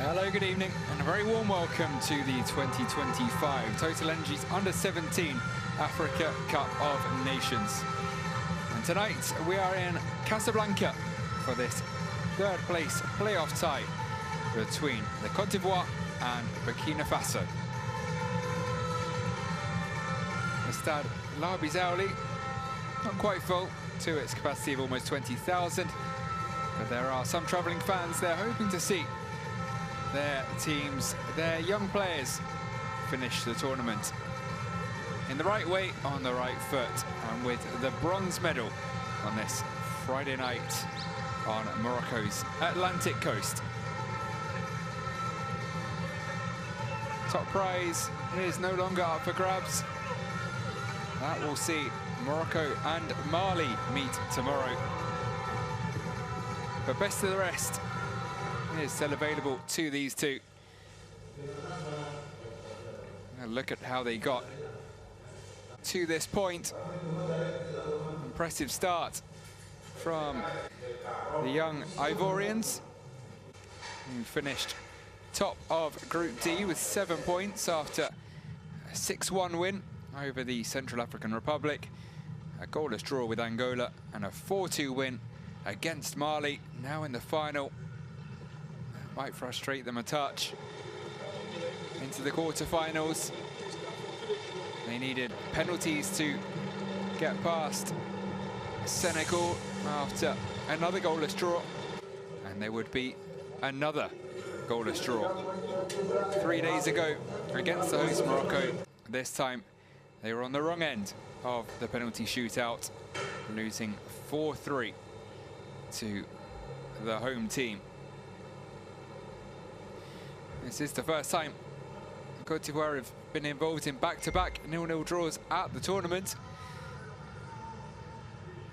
Hello, good evening, and a very warm welcome to the 2025 Total Energies Under-17 Africa Cup of Nations. And tonight we are in Casablanca for this third place playoff tie between the Côte d'Ivoire and Burkina Faso. The Stade Larbi Zaouli, not quite full to its capacity of almost 20,000, but there are some travelling fans there hoping to see their teams, their young players, finish the tournament in the right way, on the right foot, and with the bronze medal on this Friday night on Morocco's Atlantic coast. Top prize is no longer up for grabs. That will see Morocco and Mali meet tomorrow. But best of the rest is still available to these two. And look at how they got to this point. Impressive start from the young Ivorians, who finished top of Group D with 7 points after a 6-1 win over the Central African Republic, a goalless draw with Angola, and a 4-2 win against Mali. Now in the final, might frustrate them a touch into the quarterfinals. They needed penalties to get past Senegal after another goalless draw, and there would be another goalless draw 3 days ago against the host Morocco. This time they were on the wrong end of the penalty shootout, losing 4-3 to the home team. This is the first time Côte d'Ivoire have been involved in back-to-back 0-0 draws at the tournament.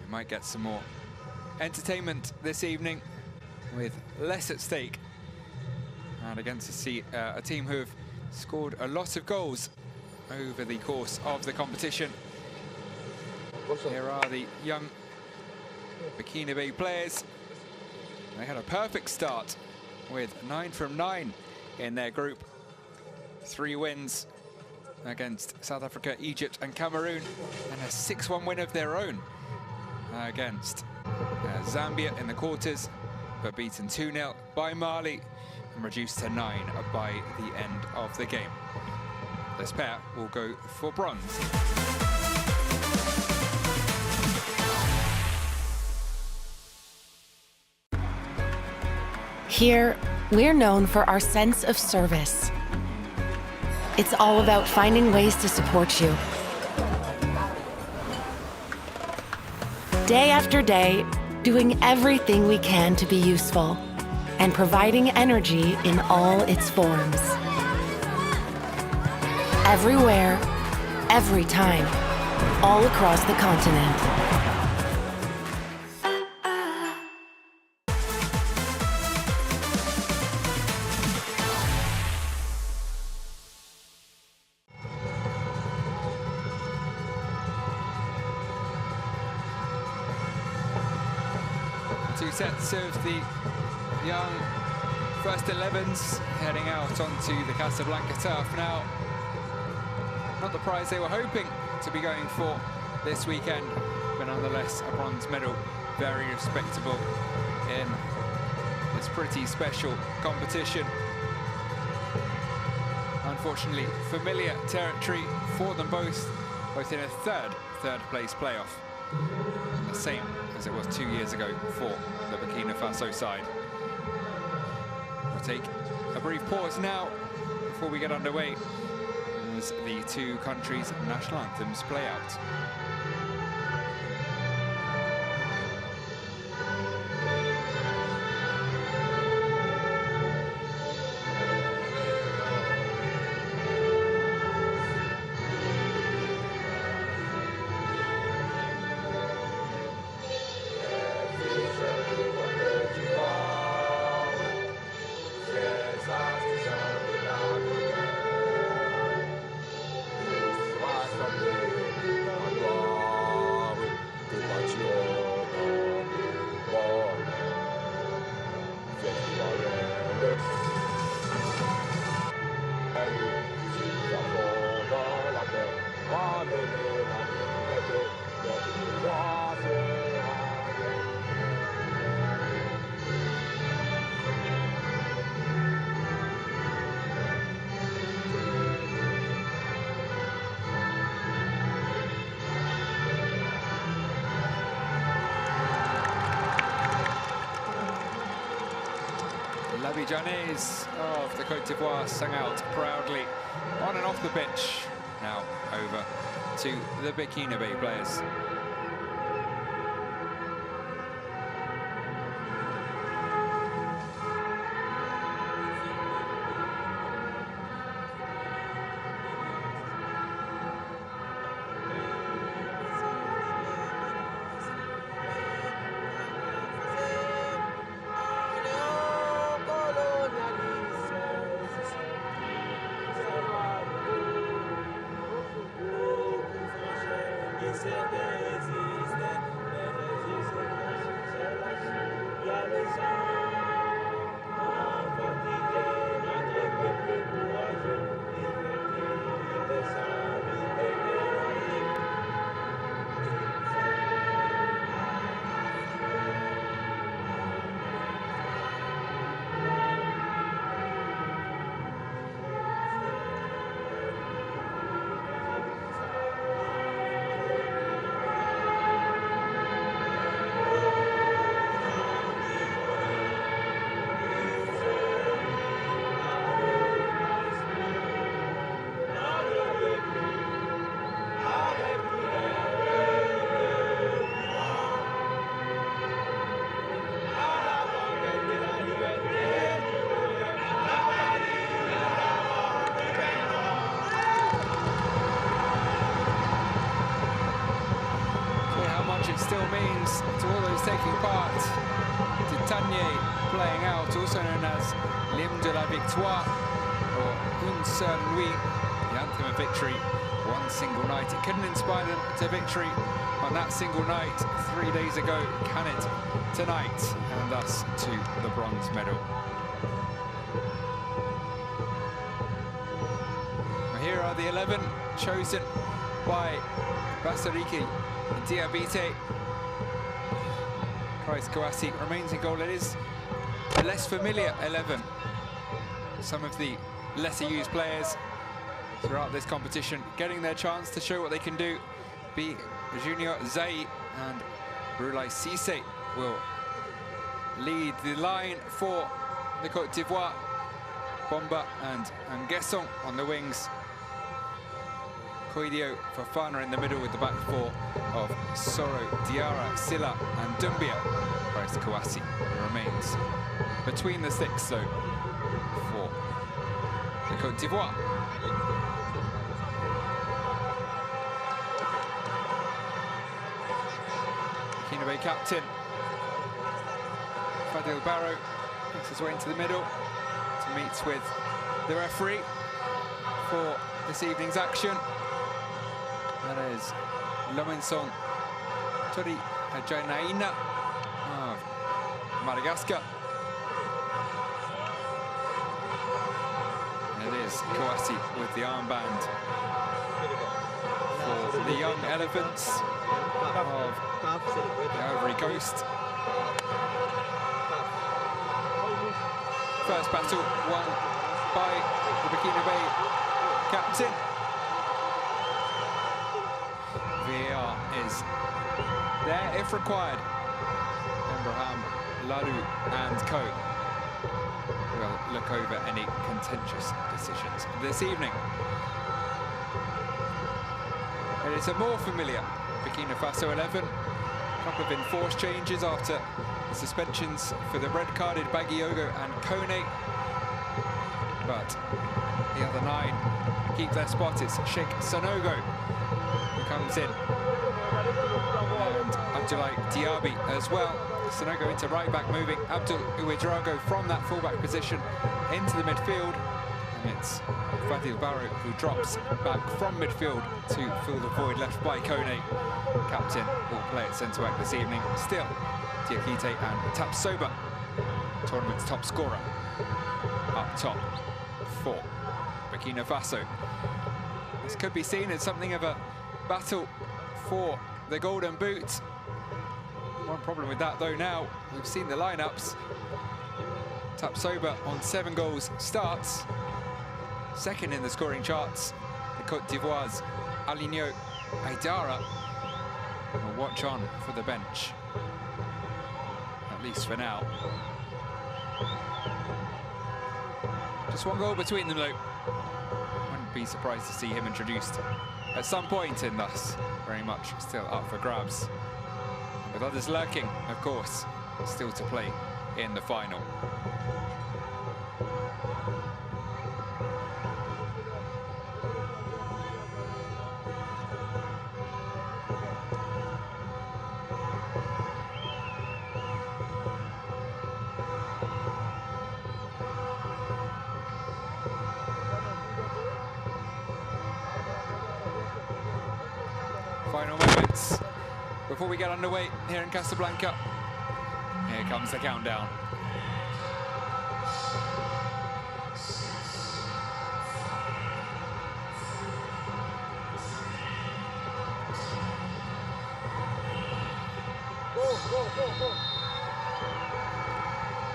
We might get some more entertainment this evening with less at stake, and against a team who have scored a lot of goals over the course of the competition. Here are the young Burkina Faso players. They had a perfect start with 9 from 9 in their group. 3 wins against South Africa, Egypt and Cameroon, and a 6-1 win of their own against Zambia in the quarters, but beaten 2-0 by Mali and reduced to 9 by the end of the game. This pair will go for bronze. Here, we're known for our sense of service. It's all about finding ways to support you. Day after day, doing everything we can to be useful and providing energy in all its forms. Everywhere, every time, all across the continent. Two sets of the young first 11s heading out onto the Casablanca turf now. Not the prize they were hoping to be going for this weekend, but nonetheless a bronze medal, very respectable in this pretty special competition. Unfortunately, familiar territory for them both in a third place playoff. And the same as it was 2 years ago for the Burkina Faso side. We'll take a brief pause now before we get underway as the two countries' national anthems play out. L'Abidjanais of the Côte d'Ivoire sang out proudly on and off the pitch. Now over to the Burkina Faso players. It still means to all those taking part. To Tanier playing out, also known as l'hymne de la victoire, or une seule nuit, the anthem of victory, one single night. It couldn't inspire them to victory on that single night 3 days ago. Can it tonight? And thus to the bronze medal. Well, here are the 11 chosen by Basariki Diabite. Christ Kouassi remains in goal. It is a less familiar 11. Some of the lesser used players throughout this competition getting their chance to show what they can do. Be Junior Zai and Brulai Cisse will lead the line for the Côte d'Ivoire. Bomba and Nguesson on the wings. Koidio Fofana in the middle with the back four of Soro, Diarra, Silla and Doumbia. Christ Kouassi remains between the sticks though for the Côte d'Ivoire. Burkina Faso captain Fadil Barrow makes his way into the middle to meet with the referee for this evening's action. That is Lomenson Tori Ajanaina of Madagascar. And it is Kouassi with the armband for the young elephants of the Ivory Coast. First battle won by the Burkina Faso captain. VAR is there if required. Abraham, Lalu and Co will look over any contentious decisions this evening. It is a more familiar Burkina Faso 11. A couple of enforced changes after the suspensions for the red-carded Bagiogo and Kone. But the other 9 keep their spot. It's Sheikh Sanogo who comes in, and Abdoulaye Diaby as well. Sanogo into right back, moving Abdul Ouedraogo from that fullback position into the midfield, and it's Fadil Barrow who drops back from midfield to fill the void left by Kone. Captain will play at centre back this evening. Still Diakite and Tapsoba, tournament's top scorer, up top for Burkina Faso. This could be seen as something of a battle for the golden boot. One problem with that though now, we've seen the lineups. Tapsoba on 7 goals starts, second in the scoring charts. The Côte d'Ivoire's Aligno Aidara will watch on for the bench, at least for now. Just one goal between them, though. Wouldn't be surprised to see him introduced at some point, and thus very much still up for grabs. With others lurking, of course, still to play in the final. Final moments before we get underway here in Casablanca. Here comes the countdown.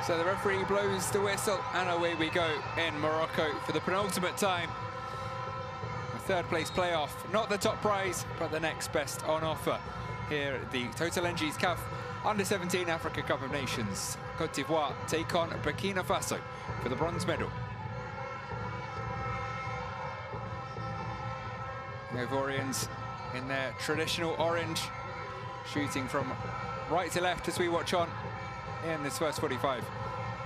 So the referee blows the whistle and away we go in Morocco for the penultimate time. Third place playoff, not the top prize, but the next best on offer here at the Total Energies CAF Under-17 Africa Cup of Nations. Côte d'Ivoire take on Burkina Faso for the bronze medal. The Ivorians in their traditional orange, shooting from right to left as we watch on in this first 45.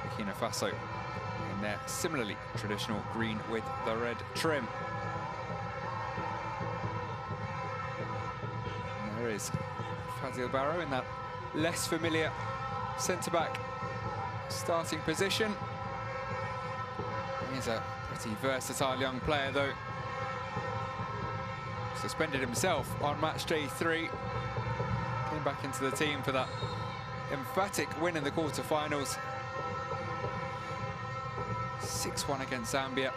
Burkina Faso in their similarly traditional green with the red trim. There is Fadil Barrow in that less familiar centre-back starting position. He's a pretty versatile young player, though. Suspended himself on match day 3. Came back into the team for that emphatic win in the quarter-finals. 6-1 against Zambia.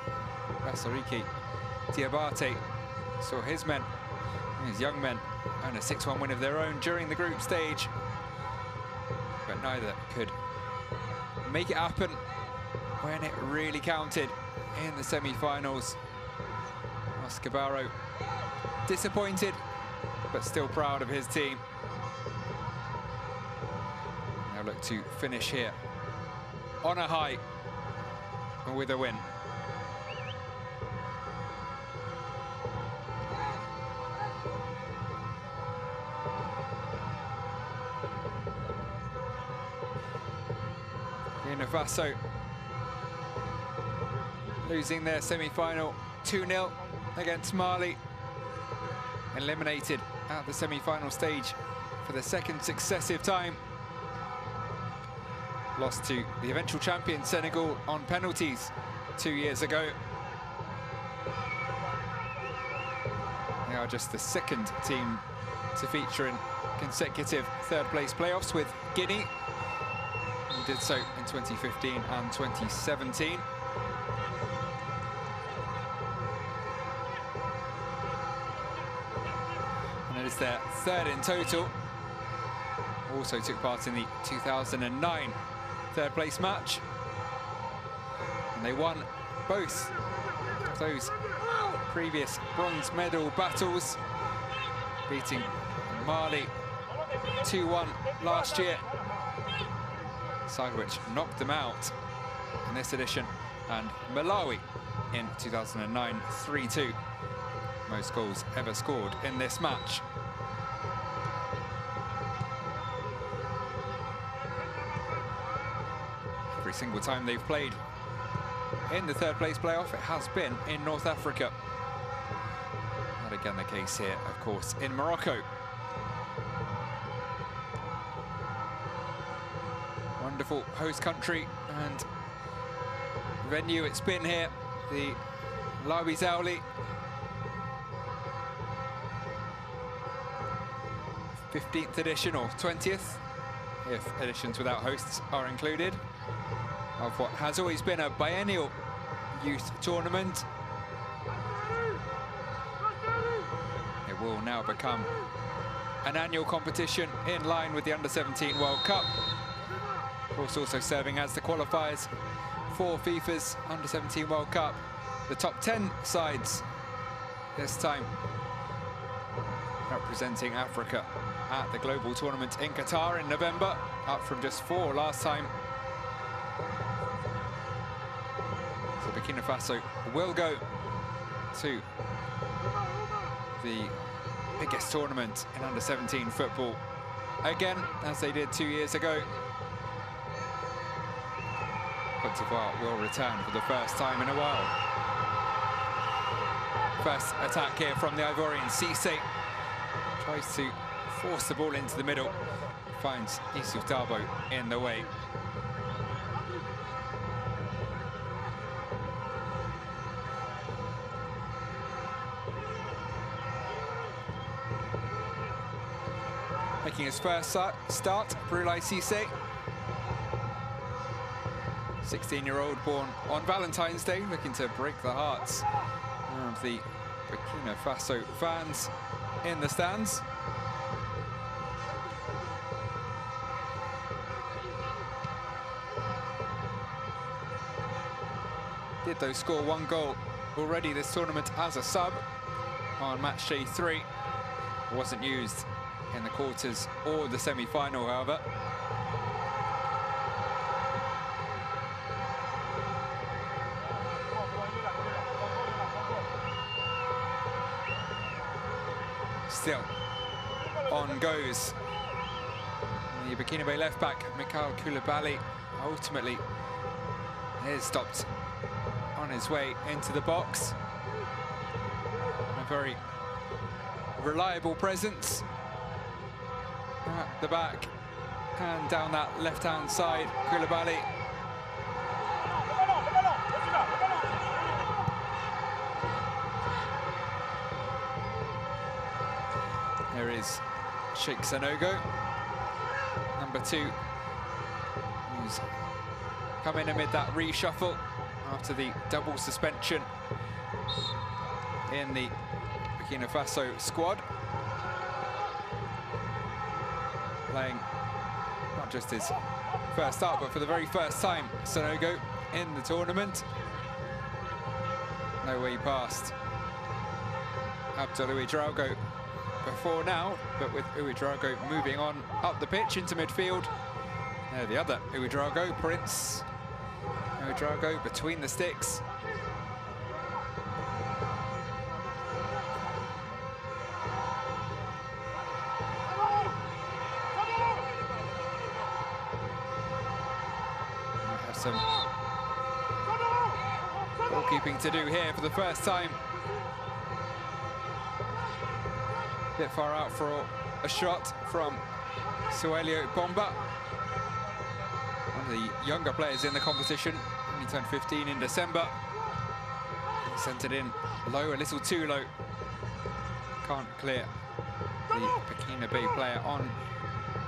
Basariki Diabate saw his men, his young men, and a 6-1 win of their own during the group stage, but neither could make it happen when it really counted in the semi-finals. Oscar Barrow disappointed, but still proud of his team. Now look to finish here on a high with a win. Burkina Faso losing their semi-final 2-0 against Mali, eliminated at the semi-final stage for the second successive time. Lost to the eventual champion Senegal on penalties 2 years ago. They are just the second team to feature in consecutive third-place playoffs, with Guinea, who did so in 2015 and 2017. And it is their third in total. Also took part in the 2009 third-place match, and they won both of those previous bronze medal battles, beating Mali 2-1 last year, side which knocked them out in this edition, and Malawi in 2009 3-2, most goals ever scored in this match. Every single time they've played in the third place playoff, it has been in North Africa. Not again the case here, of course, in Morocco. Wonderful host country and venue it's been here, the Lawi Zauli. 15th edition, or 20th, if editions without hosts are included, of what has always been a biennial youth tournament. It will now become an annual competition in line with the Under-17 World Cup. Of course, also serving as the qualifiers for FIFA's Under-17 World Cup. The top 10 sides this time representing Africa at the global tournament in Qatar in November, up from just 4 last time. So Burkina Faso will go to the biggest tournament in under-17 football again, as they did 2 years ago. Côte d'Ivoire will return for the first time in a while. First attack here from the Ivorian. Cissé tries to force the ball into the middle, finds Issouf Dabo in the way. Making his first start, Brulai Cissé. 16-year-old born on Valentine's Day, looking to break the hearts of the Burkina Faso fans in the stands. Did though score 1 goal already this tournament as a sub on match day 3. Wasn't used in the quarters or the semi-final, however. Still, on goes the Burkina Faso left-back, Mikhail Koulibaly. Ultimately, is stopped on his way into the box. A very reliable presence at the back and down that left-hand side. Koulibaly. There is Sheikh Sanogo, number 2, who's come in amid that reshuffle after the double suspension in the Burkina Faso squad. Playing not just his first start, but for the very first time, Sanogo in the tournament. No way past Abdul Ouedraogo before now, but with Ouedraogo moving on up the pitch into midfield. The other Ouedraogo, Prince Ouedraogo, between the sticks. We have some goalkeeping to do here for the first time. Bit far out for a shot from Suelio Bomba, one of the younger players in the competition. Only turned 15 in December. He sent it in low, a little too low. Can't clear the Burkina Faso player on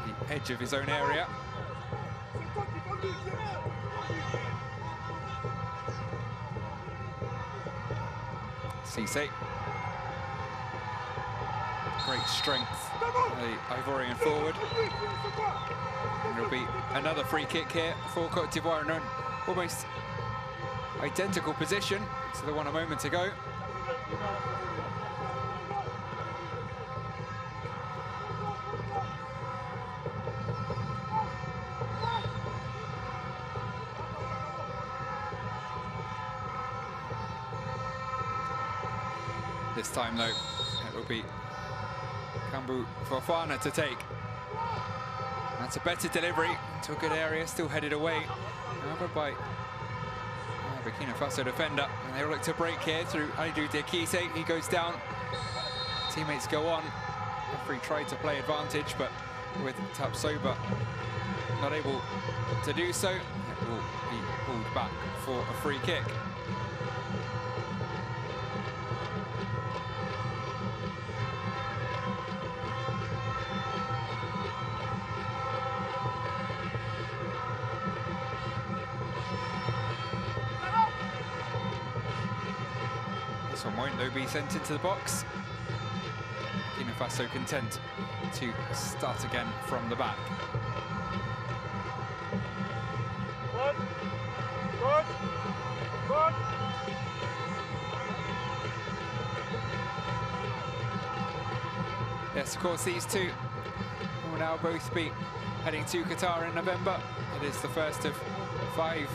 the edge of his own area. Cissé. Great strength, the Ivorian forward. And there'll be another free kick here for Côte d'Ivoire in an almost identical position to the one a moment ago. This time, though, it will be Kambu Fofana to take. That's a better delivery to a good area, still headed away, however, by Burkina Faso defender. And they'll look to break here through Alidou Diakite. He goes down. Teammates go on. Referee tried to play advantage, but with Tapsoba not able to do so, it will be pulled back for a free kick. This one won't, though, be sent into the box. Burkina Faso content to start again from the back. Good. Yes, of course, these two will now both be heading to Qatar in November. It is the first of 5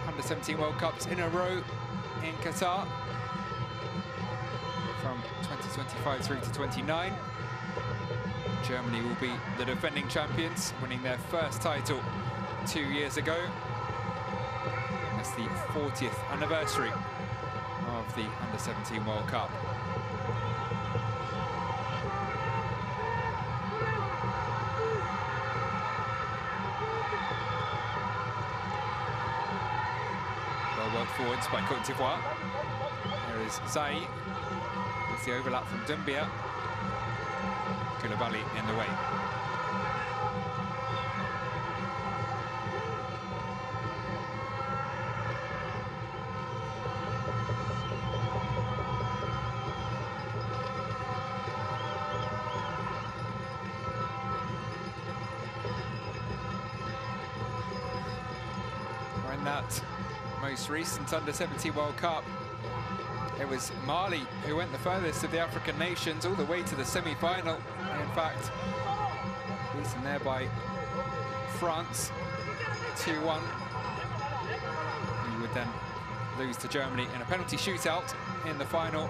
under-17 World Cups in a row in Qatar from 2025 through to 29. Germany will be the defending champions, winning their first title 2 years ago. And that's the 40th anniversary of the Under-17 World Cup. Well worked forwards by Côte d'Ivoire. There is Zai. There's the overlap from Dumbia. Koulibaly in the way. In that most recent Under-17 World Cup, it was Mali who went the furthest of the African nations, all the way to the semi-final. In fact, beaten there by France 2-1. Who would then lose to Germany in a penalty shootout in the final.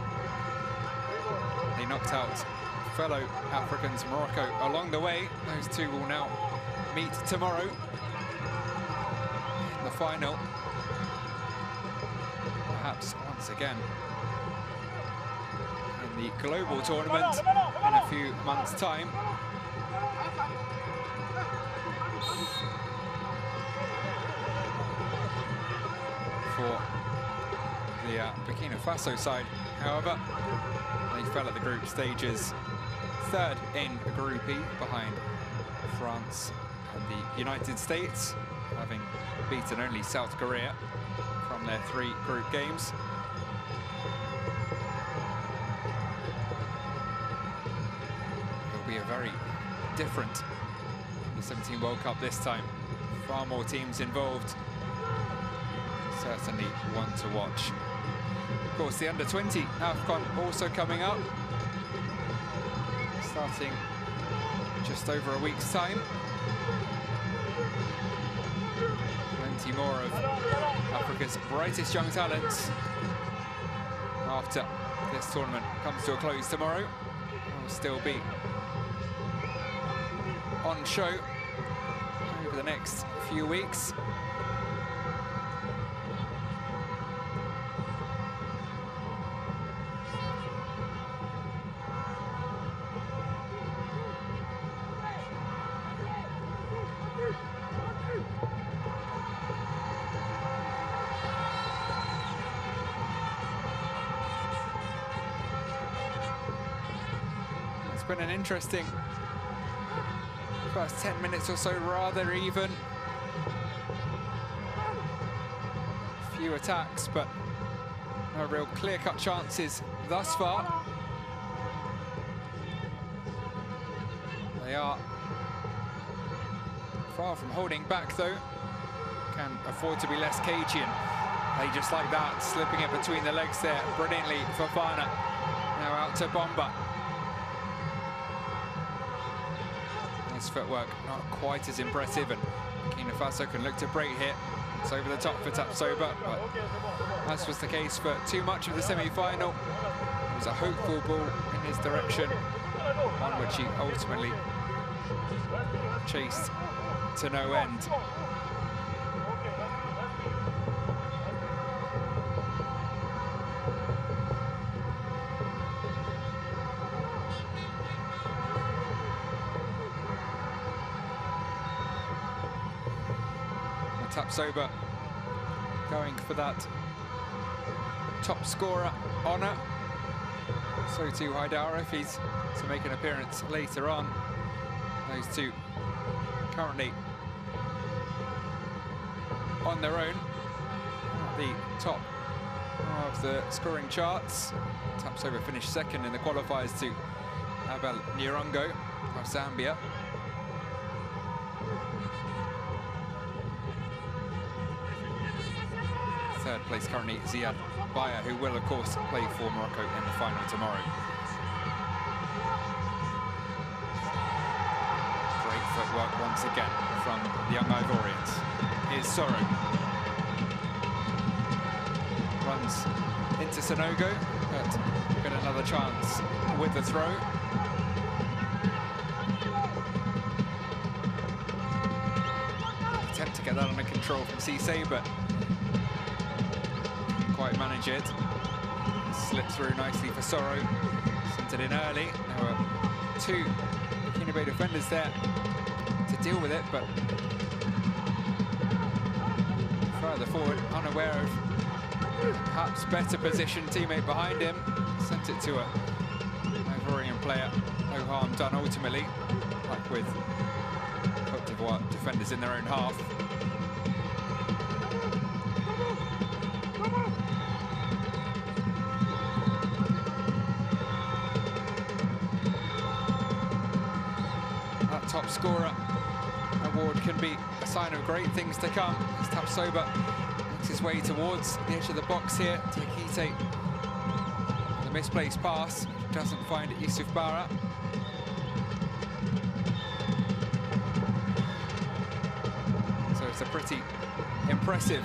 They knocked out fellow Africans, Morocco, along the way. Those two will now meet tomorrow in the final. Perhaps once again in the global tournament in a few months' time. For the Burkina Faso side, however, they fell at the group stages, third in Group E behind France and the United States, having beaten only South Korea from their 3 group games. It'll be a very different Under-17 World Cup this time. Far more teams involved. Certainly one to watch. Of course, the Under-20 AFCON also coming up, starting just over a week's time. Plenty more of Africa's brightest young talents after this tournament comes to a close tomorrow. Will still be on show over the next few weeks. It's been an interesting first 10 minutes or so, rather even. Few attacks, but no real clear-cut chances thus far. They are far from holding back, though. Can afford to be less cagey, and they just like that, slipping it between the legs there brilliantly for Fana. Now out to Bomba. His footwork not quite as impressive, and Burkina Faso can look to break here. It's over the top for Tapsoba, but as was the case for too much of the semi-final, it was a hopeful ball in his direction, one which he ultimately chased to no end. Tapsoba going for that top scorer honour. So too Haidara, if he's to make an appearance later on. Those two currently on their own at the top of the scoring charts. Tapsoba finished second in the qualifiers to Abel Nyirongo of Zambia. Third place currently Ziad Baya, who will of course play for Morocco in the final tomorrow. Great footwork once again from the young Ivorians. Here's Soro. runs into Sanogo, but got another chance with the throw. Attempt to get that under control from Cisse, but didn't quite manage it. Slipped through nicely for Soro. Sent it in early. There were two Burkina Faso defenders there to deal with it, but further forward, unaware of perhaps better positioned teammate behind him. Sent it to a Ivorian player. No harm done ultimately, like with Côte d'Ivoire defenders in their own half. That top scorer award can be a sign of great things to come as Tapsoba makes his way towards the edge of the box here. Diakite, the misplaced pass, doesn't find Youssouf Bara. So it's a pretty impressive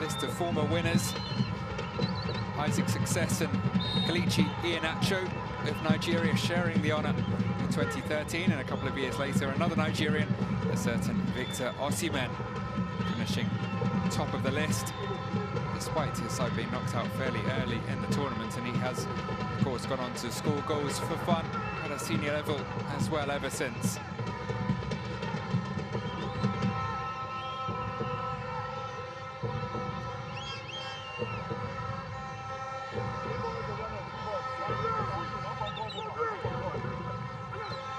list of former winners. Isaac Success and Kelechi Iheanacho of Nigeria sharing the honour in 2013, and a couple of years later another Nigerian, a certain Victor Osimhen, finishing top of the list despite his side being knocked out fairly early in the tournament, and he has of course gone on to score goals for fun at a senior level as well ever since.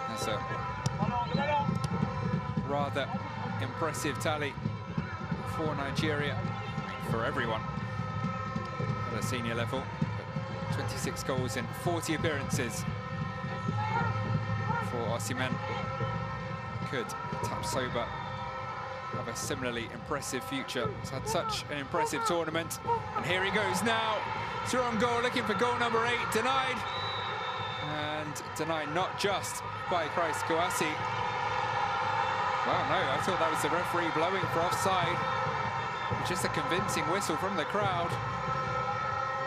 That's a rather impressive tally for Nigeria, for everyone at a senior level. 26 goals in 40 appearances for Osimhen. Could Tapsoba have a similarly impressive future? He's had such an impressive tournament, and here he goes now. Through on goal, looking for goal number 8, denied. And denied not just by Christ Kouassi. Well, no, I thought that was the referee blowing for offside. Just a convincing whistle from the crowd.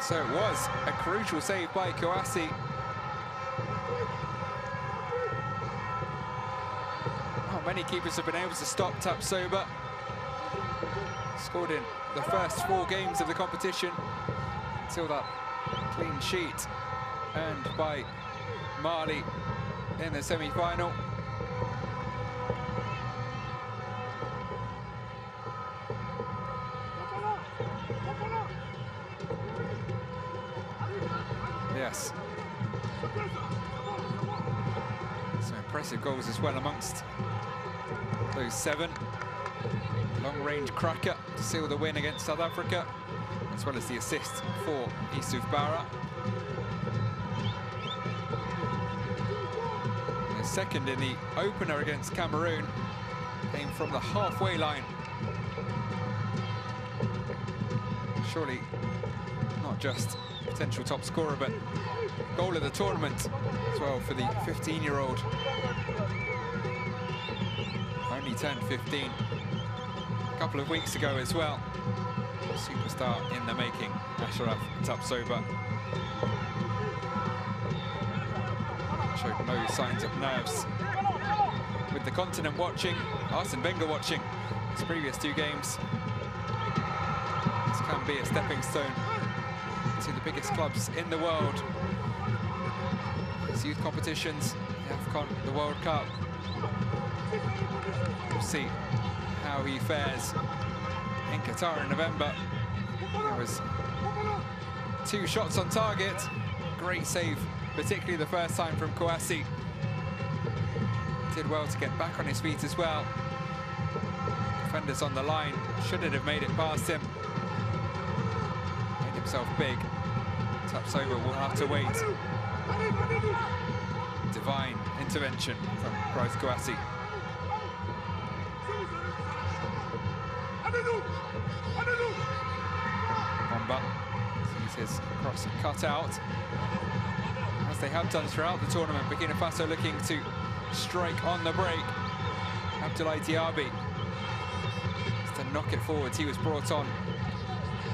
So it was a crucial save by Kouassi. Not many keepers have been able to stop Tapsoba. Scored in the first 4 games of the competition until that clean sheet earned by Mali in the semi-final. Yes. Some impressive goals as well amongst those 7. Long-range cracker to seal the win against South Africa, as well as the assist for Youssouf Bara. The second in the opener against Cameroon came from the halfway line. Surely not just potential top scorer, but goal of the tournament as well for the 15-year-old. Only turned 15 a couple of weeks ago as well. Superstar in the making, Ashraf Tapsoba. Showed no signs of nerves. With the continent watching, Arsene Wenger watching his previous 2 games, this can be a stepping stone to the biggest clubs in the world. His youth competitions, the AFCON, the World Cup. We'll see how he fares in Qatar in November. There was 2 shots on target. Great save, particularly the first time from Kouassi. Did well to get back on his feet as well. Defenders on the line, shouldn't have made it past him. Made himself big. Tapsoba will have to wait. Divine intervention from Christ Kouassi. Bomba sees his cross cut out, as they have done throughout the tournament. Burkina Faso looking to strike on the break. Abdoulaye Diaby has to knock it forwards. He was brought on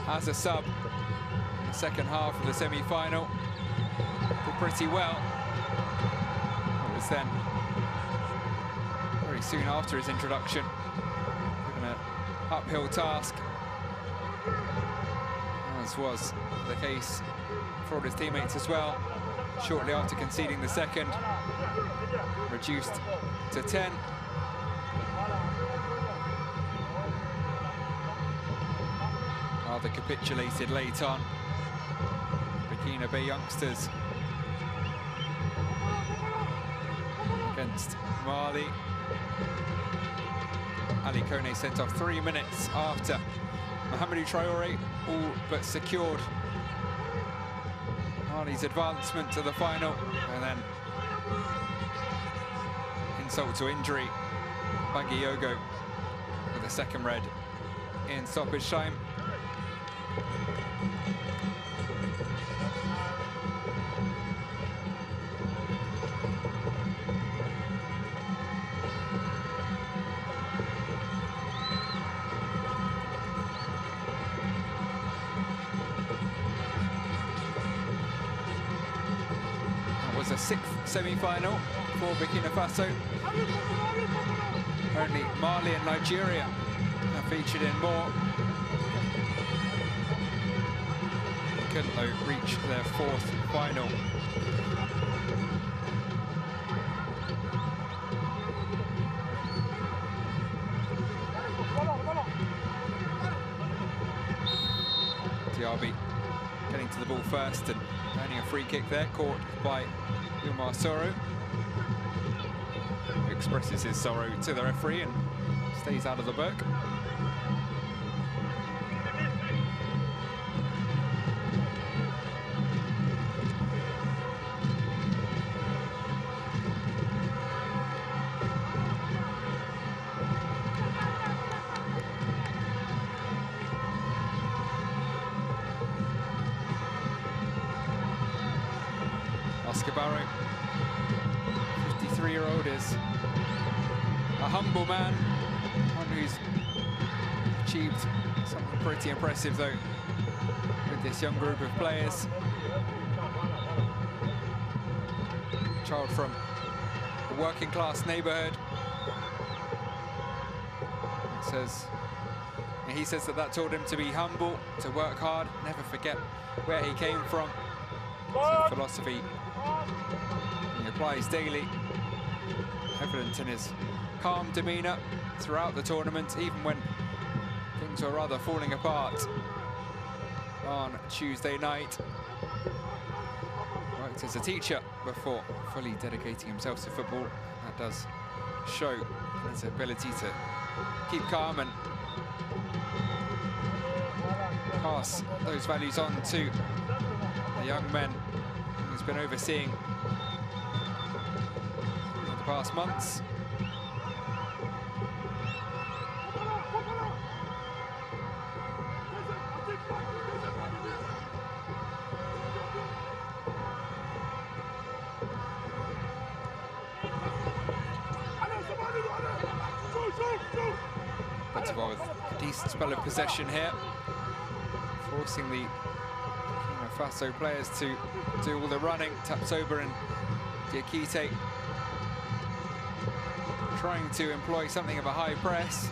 as a sub second half of the semi-final. Did pretty well. It was then, very soon after his introduction, given an uphill task, as was the case for all his teammates as well. Shortly after conceding the second, reduced to 10. Rather capitulated late on. Burkina Faso youngsters against Mali. Ali Kone sent off 3 minutes after Mahamadou Traoré all but secured Mali's advancement to the final, and then insult to injury, Bagayoko with a second red in stoppage time. A sixth semi-final for Burkina Faso. Only Mali and Nigeria are featured in more. Couldn't though reach their fourth final. Diaby getting to the ball first and earning a free kick there, caught by Umar Soro, who expresses his sorrow to the referee and stays out of the book. Barrow, 53-year-old, is a humble man, one who's achieved something pretty impressive though with this young group of players. Child from a working class neighborhood. He says that taught him to be humble, to work hard, never forget where he came from. It's a philosophy he applies daily, evident in his calm demeanour throughout the tournament, even when things were rather falling apart on Tuesday night. Worked as a teacher before fully dedicating himself to football. That does show his ability to keep calm and pass those values on to the young men he's been overseeing in the past months. With a decent spell of possession here, forcing the Burkina Faso players to do all the running. Tapsoba and Diakite trying to employ something of a high press.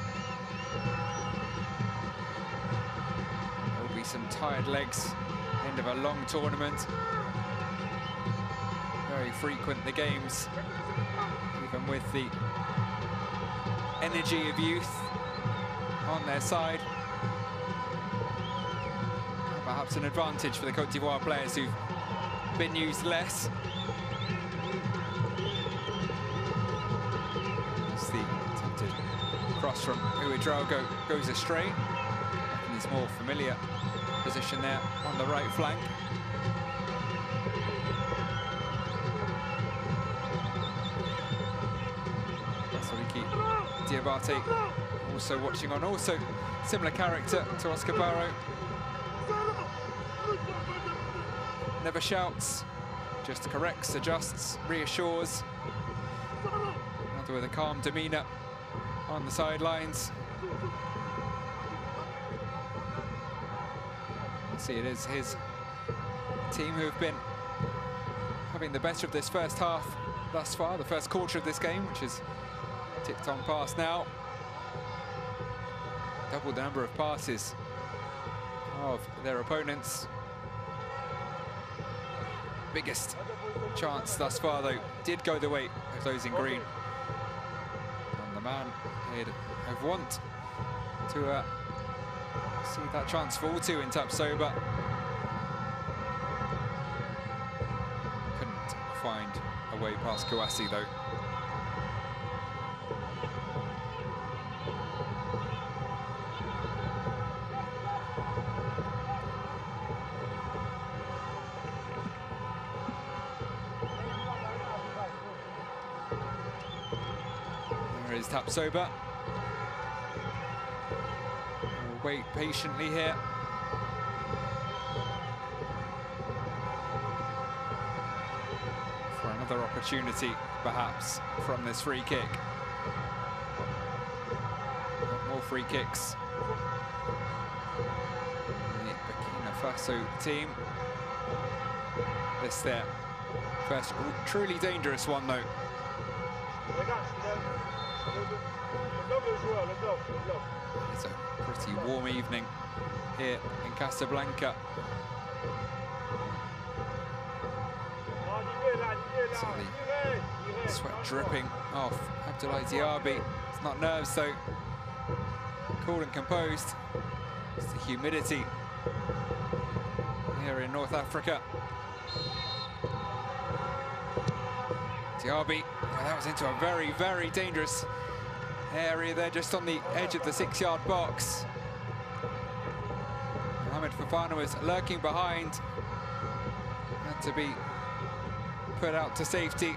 There will be some tired legs, end of a long tournament. Very frequent, the games, even with the energy of youth on their side. Perhaps an advantage for the Côte d'Ivoire players who've been used less. As the attempted cross from Ouedraogo goes astray, in his more familiar position there on the right flank. Saliki Diabate also watching on, also similar character to Oscar Barrow. Never shouts, just corrects, adjusts, reassures. Another with a calm demeanour on the sidelines. See, it is his team who have been having the better of this first half thus far, the first quarter of this game, which is ticked on past now. Double the number of passes of their opponents. Biggest chance thus far, though, did go the way of those in green. And the man they'd have want to see that chance fall to in Tapsoba. Couldn't find a way past Kouassi, though. There is Tapsoba. We'll wait patiently here. For another opportunity, perhaps, from this free kick. More free kicks. The Burkina Faso team. This there. First truly dangerous one, though. It's a pretty warm evening here in Casablanca. So the sweat dripping off Abdoulaye Diaby. It's not nerves, though. Cool and composed. It's the humidity here in North Africa. Diaby, that was into a very, very dangerous area there, just on the edge of the 6-yard box. Mohamed Fofana was lurking behind. Had to be put out to safety.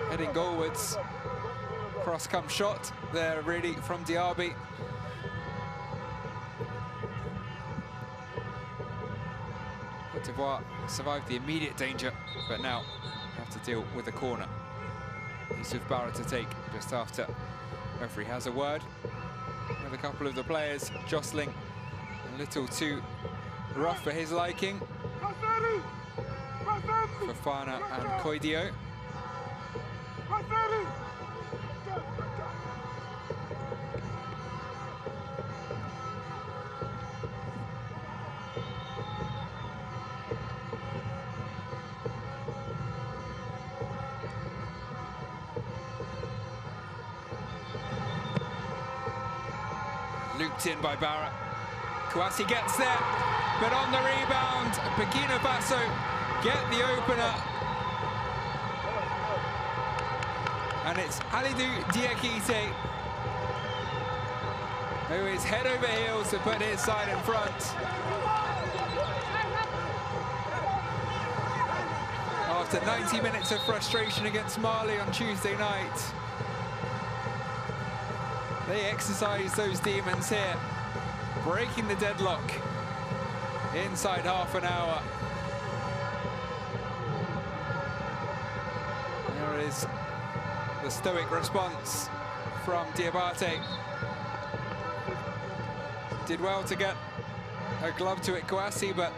Heading goalwards. Cross-come shot there, really, from Diaby. Côte d'Ivoire survived the immediate danger, but now have to deal with a corner. Yusuf Barra to take just after. Referee has a word with a couple of the players jostling a little too rough for his liking. Fofana and Koidio. Looped in by Barra. Kouassi gets there, but on the rebound, Burkina Faso get the opener. And it's Alidou Diakite, who is head over heels to put his side in front. After 90 minutes of frustration against Mali on Tuesday night, they exercise those demons here, breaking the deadlock inside half an hour. There is the stoic response from Diabate. Did well to get a glove to it, Kouassi, but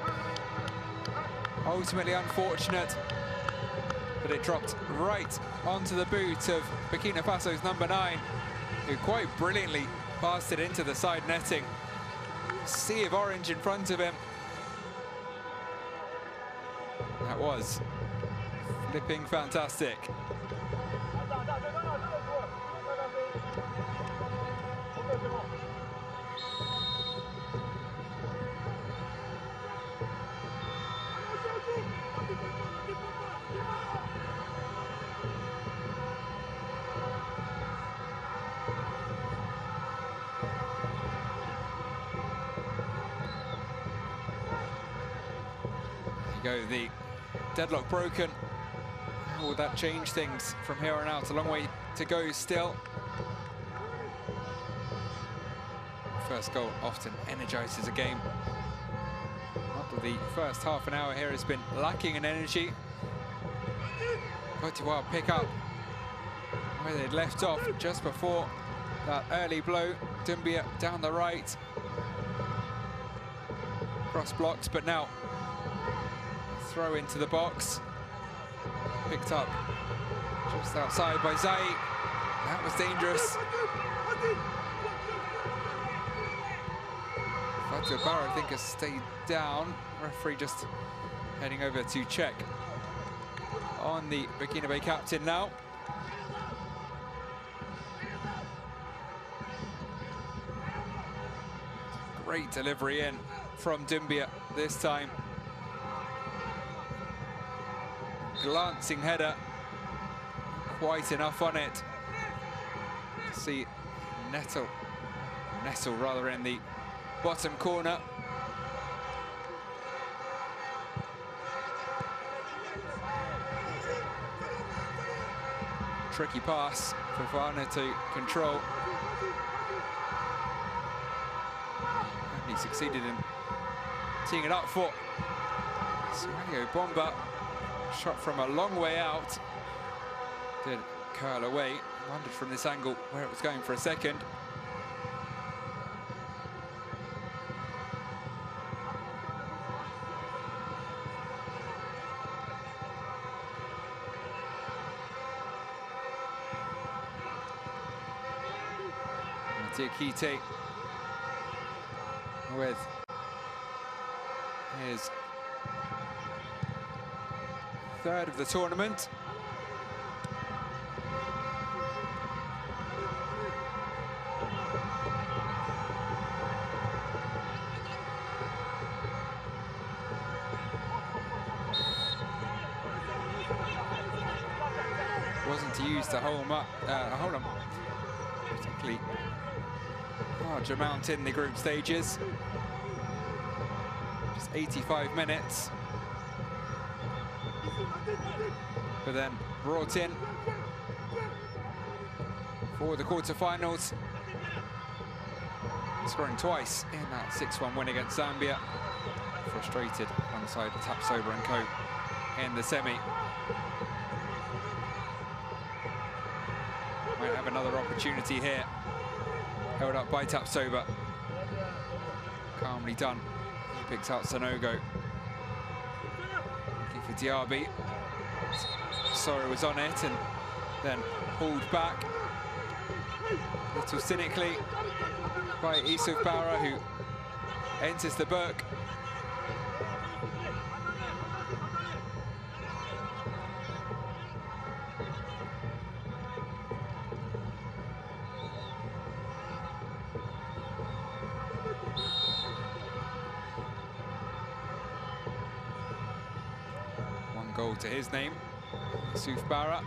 ultimately unfortunate that it dropped right onto the boot of Burkina Faso's number 9. Who quite brilliantly passed it into the side netting. Sea of orange in front of him. That was flipping fantastic. Go, the deadlock broken. How will that change things from here on out? A long way to go still. First goal often energizes a game. After the first half an hour here has been lacking in energy. Côte d'Ivoire pick up where they'd left off just before that early blow. Doumbia down the right. Cross blocks, but now throw into the box. Picked up just outside by Zai. That was dangerous. Fatou Barra, I think, has stayed down. Referee just heading over to check on the Burkina Faso captain now. Great delivery in from Doumbia this time. Glancing header, quite enough on it. See nestle rather in the bottom corner. Tricky pass for Varner to control. And he succeeded in teeing it up for Smario Bomba. Shot from a long way out. Did curl away. Wondered from this angle where it was going for a second. Diakite with his third of the tournament. Wasn't to use to hold him particularly large amount in the group stages. Just 85 minutes. But then brought in for the quarterfinals, scoring twice in that 6-1 win against Zambia. Frustrated alongside Tapsoba and co in the semi. Might have another opportunity here. Held up by Tapsoba. Calmly done. He picks out Sanogo. Looking for Diaby. Soro was on it and then pulled back. A little cynically by Issouf Barra, who enters the book. Goal to his name, Issouf Barra.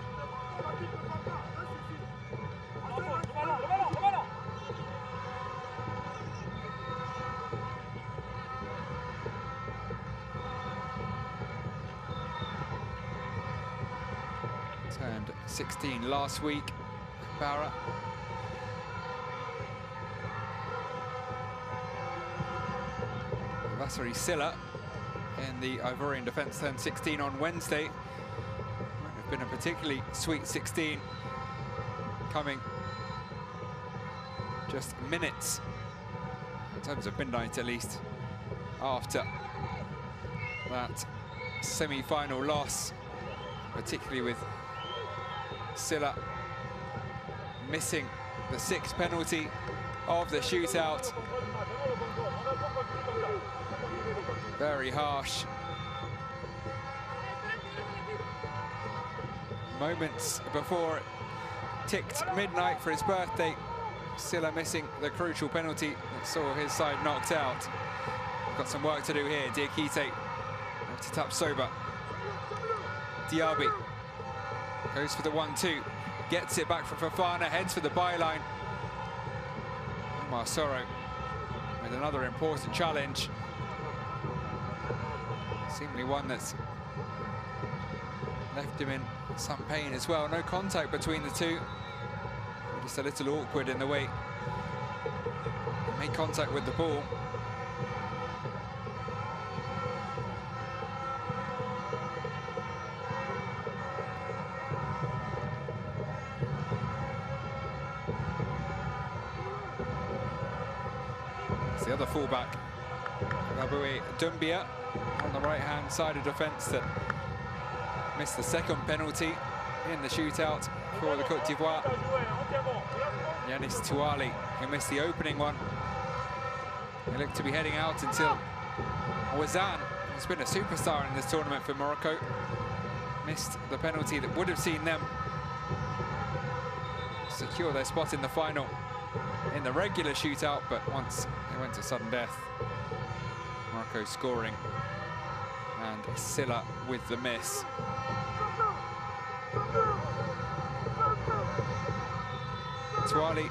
Turned 16 last week, Barra. Vasari Silla in the Ivorian defence turned 16 on Wednesday. Wouldn't have been a particularly sweet 16, coming just minutes, in terms of midnight at least, after that semi-final loss, particularly with Silla missing the 6th penalty of the shootout. Very harsh. Moments before it ticked midnight for his birthday, Silla missing the crucial penalty that saw his side knocked out. Got some work to do here. Diakite to Tapsoba. Diaby goes for the 1-2, gets it back from Fofana, heads for the byline. Omar Soro with another important challenge. Seemingly one that's left him in some pain as well. No contact between the two. Just a little awkward in the way he made contact with the ball. It's the other fullback, Doumbia. on the right-hand side of defence that missed the second penalty in the shootout for the Côte d'Ivoire. Yanis Touali, who missed the opening one. He looked to be heading out until Wazan, who's been a superstar in this tournament for Morocco, missed the penalty that would have seen them secure their spot in the final in the regular shootout, but once they went to sudden death, Morocco scoring and Silla with the miss. Touali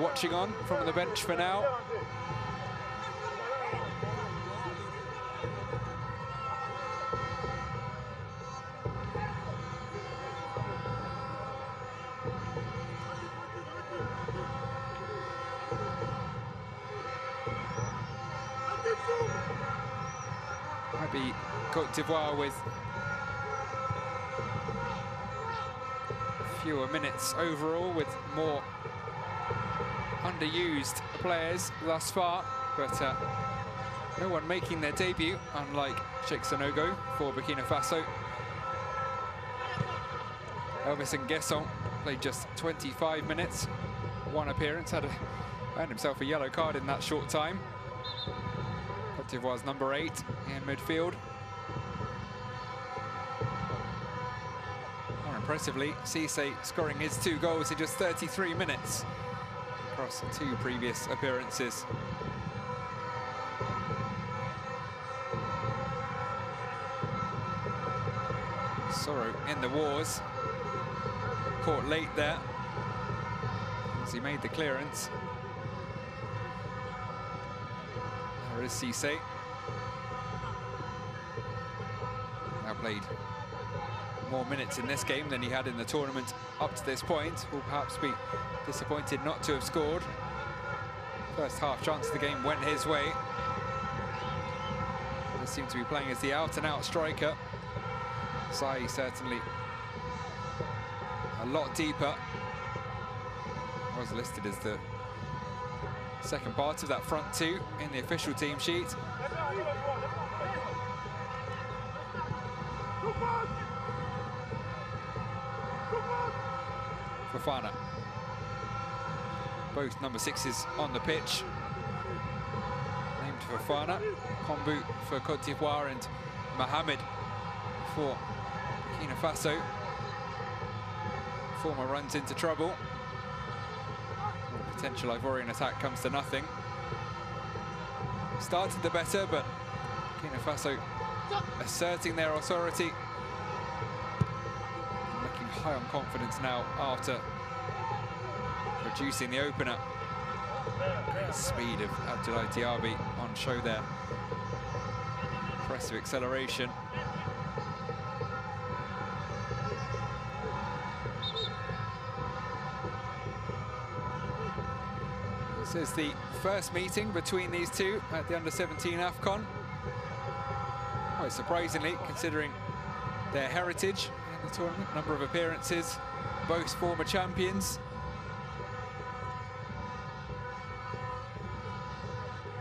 watching on from the bench for now. Might be Côte d'Ivoire with fewer minutes overall, with more underused players thus far, but no one making their debut, unlike Sheikh Sanogo for Burkina Faso. Elvis Nguesson played just 25 minutes, one appearance, earned himself a yellow card in that short time. Côte d'Ivoire's number 8 in midfield. More impressively, Cissé scoring his 2 goals in just 33 minutes across 2 previous appearances. Sorrow in the wars, caught late there as he made the clearance. There is Cissé. Now played more minutes in this game than he had in the tournament up to this point. Will perhaps be disappointed not to have scored. First half chance of the game went his way. He seemed to be playing as the out-and-out striker. Sai certainly a lot deeper. Was listed as the second part of that front 2 in the official team sheet. Fofana. Both number 6s on the pitch. Named Fofana, Kombu for Côte d'Ivoire and Mohamed for Burkina Faso. Former runs into trouble. The potential Ivorian attack comes to nothing. Started the better, but Burkina Faso asserting their authority. Looking high on confidence now after producing the opener. Great speed of Abdoulaye Diaby on show there. Impressive acceleration. This is the first meeting between these two at the Under-17 AFCON. Quite surprisingly, considering their heritage in the tournament, number of appearances, both former champions.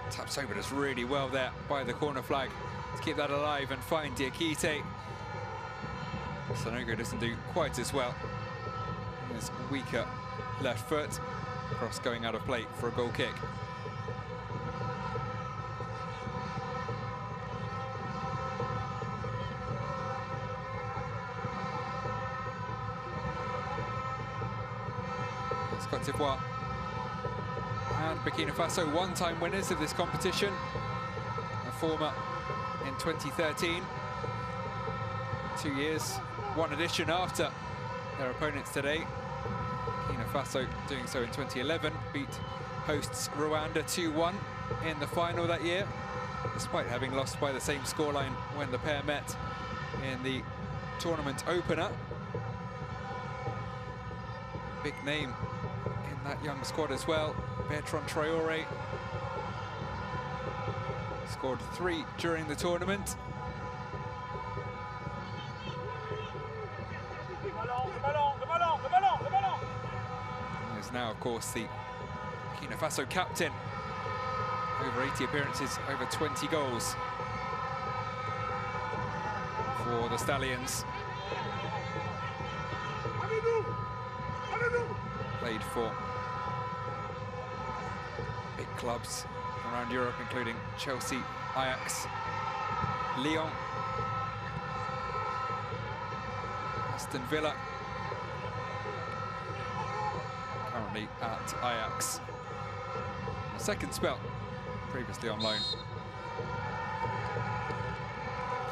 Taps over us really well there by the corner flag to keep that alive and find Diakite. Sanogo doesn't do quite as well. His weaker left foot. Cross going out of play for a goal kick. Côte d'Ivoire and Burkina Faso, one-time winners of this competition. A former in 2013. 2 years, one edition after their opponents today. Burkina Faso doing so in 2011, beat hosts Rwanda 2-1 in the final that year, despite having lost by the same scoreline when the pair met in the tournament opener. Big name in that young squad as well. Bertrand Traoré scored 3 during the tournament. There's now, of course, the Burkina Faso captain. Over 80 appearances, over 20 goals. for the Stallions. Played for big clubs around Europe, including Chelsea, Ajax, Lyon, Aston Villa. Currently at Ajax. A second spell, previously on loan.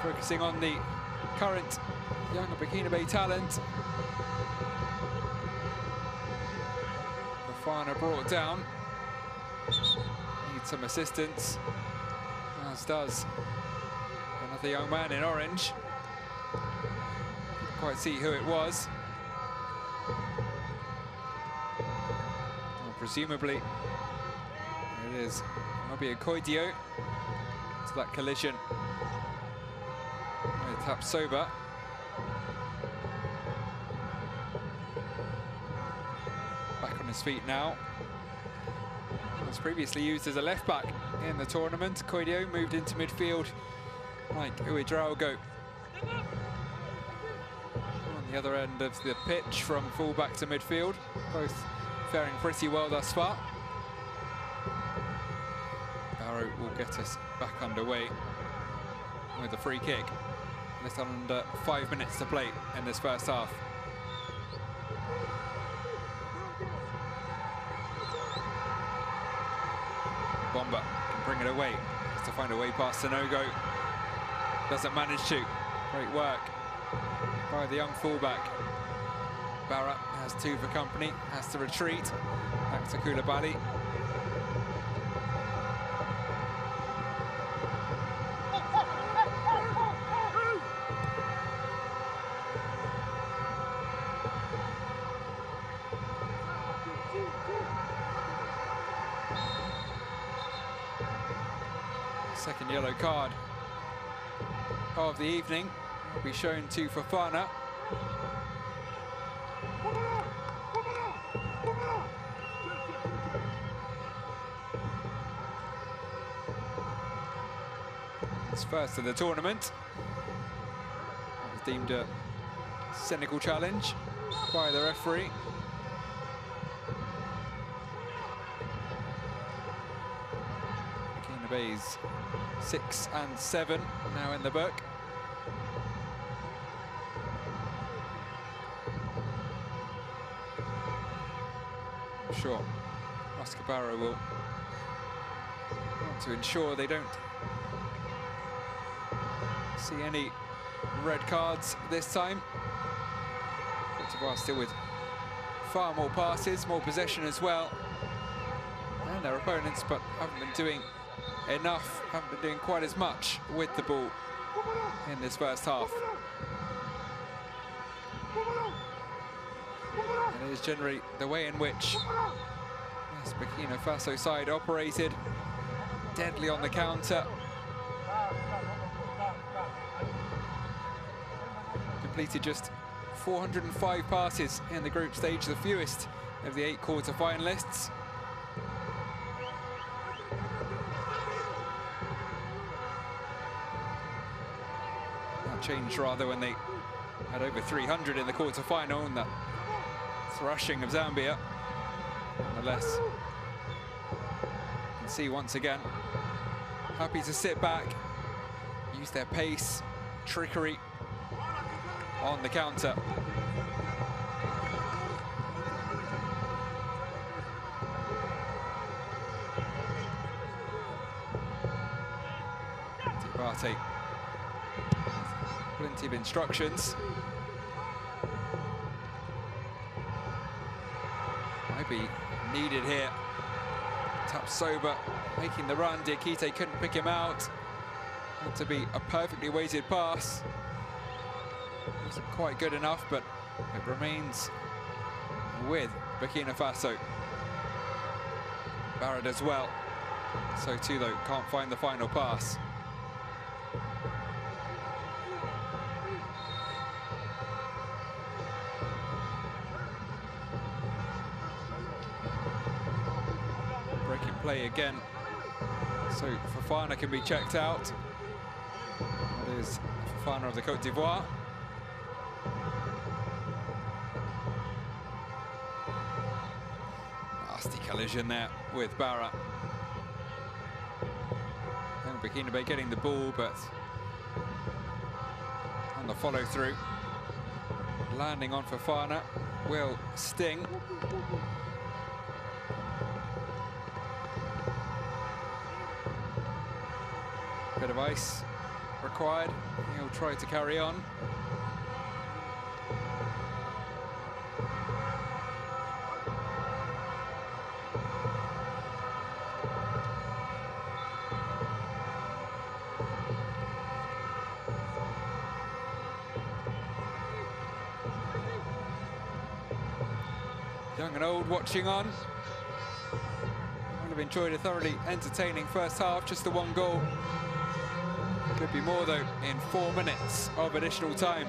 Focusing on the current young Burkina talent. Fofana brought down. Needs some assistance, as does another young man in orange. Couldn't quite see who it was. Well, presumably, it is. It might be a Côte to that collision with Tapsoba. Back on his feet now. Was previously used as a left back in the tournament. Côte moved into midfield like Ouedraogo. On the other end of the pitch from full-back to midfield, both faring pretty well thus far. Barrow will get us back underway with a free kick. Less under 5 minutes to play in this first half. Bomba can bring it away. Has to find a way past Sanogo. Doesn't manage to. Great work by the young fullback. Barra has two for company, has to retreat. Back to Koulibaly. Second yellow card of the evening will be shown to Fofana. It's first of the tournament. It was deemed a cynical challenge by the referee. Bays 6 and 7 now in the book. I'm sure Oscar Barrow will want to ensure they don't see any red cards this time. Côte d'Ivoire still with far more passes, more possession as well, and their opponents, but haven't been doing enough, haven't been doing quite as much with the ball in this first half. And it is generally the way in which this Burkina Faso side operated. Deadly on the counter. Completed just 405 passes in the group stage, the fewest of the 8 quarter-finalists. Changed rather when they had over 300 in the quarter-final and that thrashing of Zambia. Nonetheless, you can see once again, happy to sit back, use their pace, trickery on the counter. Dibate. Plenty of instructions. Might be needed here. Tapsoba making the run. Diakite couldn't pick him out. Had to be a perfectly weighted pass. Wasn't quite good enough, but it remains with Burkina Faso. Barrett as well. So too, though, can't find the final pass. Play again, so Fofana can be checked out. That is Fofana of the Côte d'Ivoire. Nasty collision there with Barra. And Burkina Faso getting the ball, but on the follow through, landing on Fofana will sting. Bit of ice required. He'll try to carry on. Young and old watching on. Would have enjoyed a thoroughly entertaining first half, just the one goal. Could be more though in 4 minutes of additional time.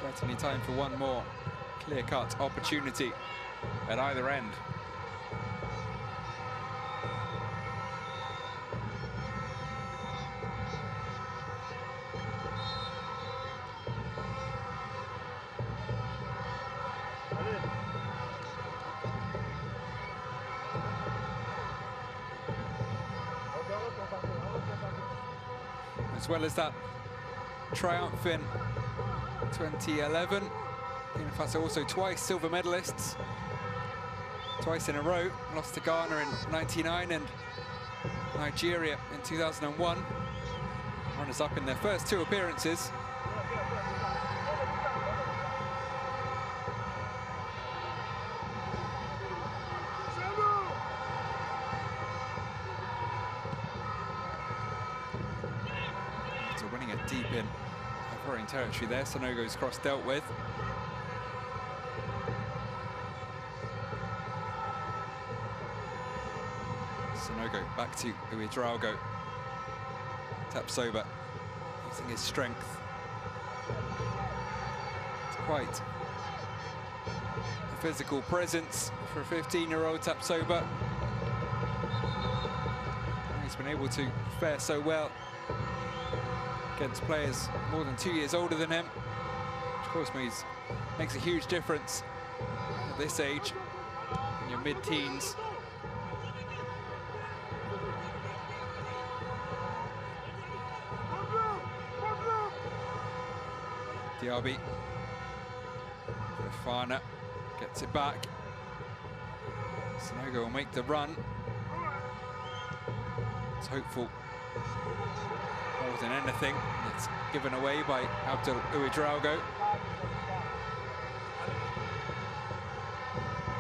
Certainly time for one more clear-cut opportunity at either end. As well as that triumph in 2011. Burkina Faso also twice silver medalists, twice in a row. Lost to Ghana in '99 and Nigeria in 2001. Runners up in their first 2 appearances. Winning it deep in Ivorian territory there. Sanogo's cross dealt with. Sanogo back to Ouedraogo. Tapsoba using his strength. It's quite a physical presence for a 15-year-old Tapsoba. He's been able to fare so well against players more than 2 years older than him, which of course makes a huge difference at this age, in your mid-teens. Diaby, Fofana gets it back. Sanogo will make the run. It's hopeful more than anything. It's given away by Abdul Ouedraogo.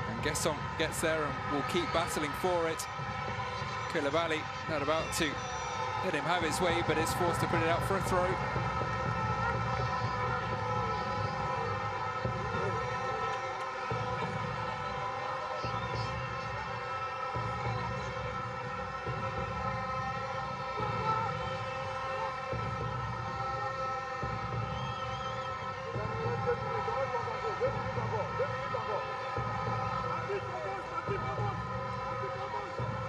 And Gesson gets there and will keep battling for it. Koulibaly not about to let him have his way, but is forced to put it out for a throw.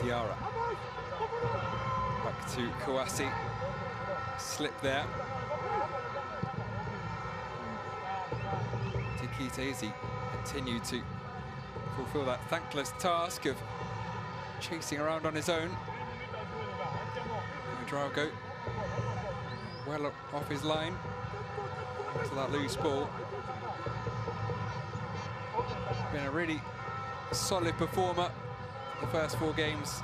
Diarra. Back to Kouassi. Slip there. Tikita as he continued to fulfill that thankless task of chasing around on his own. Ouedraogo well off his line to that loose ball. Been a really solid performer the first 4 games.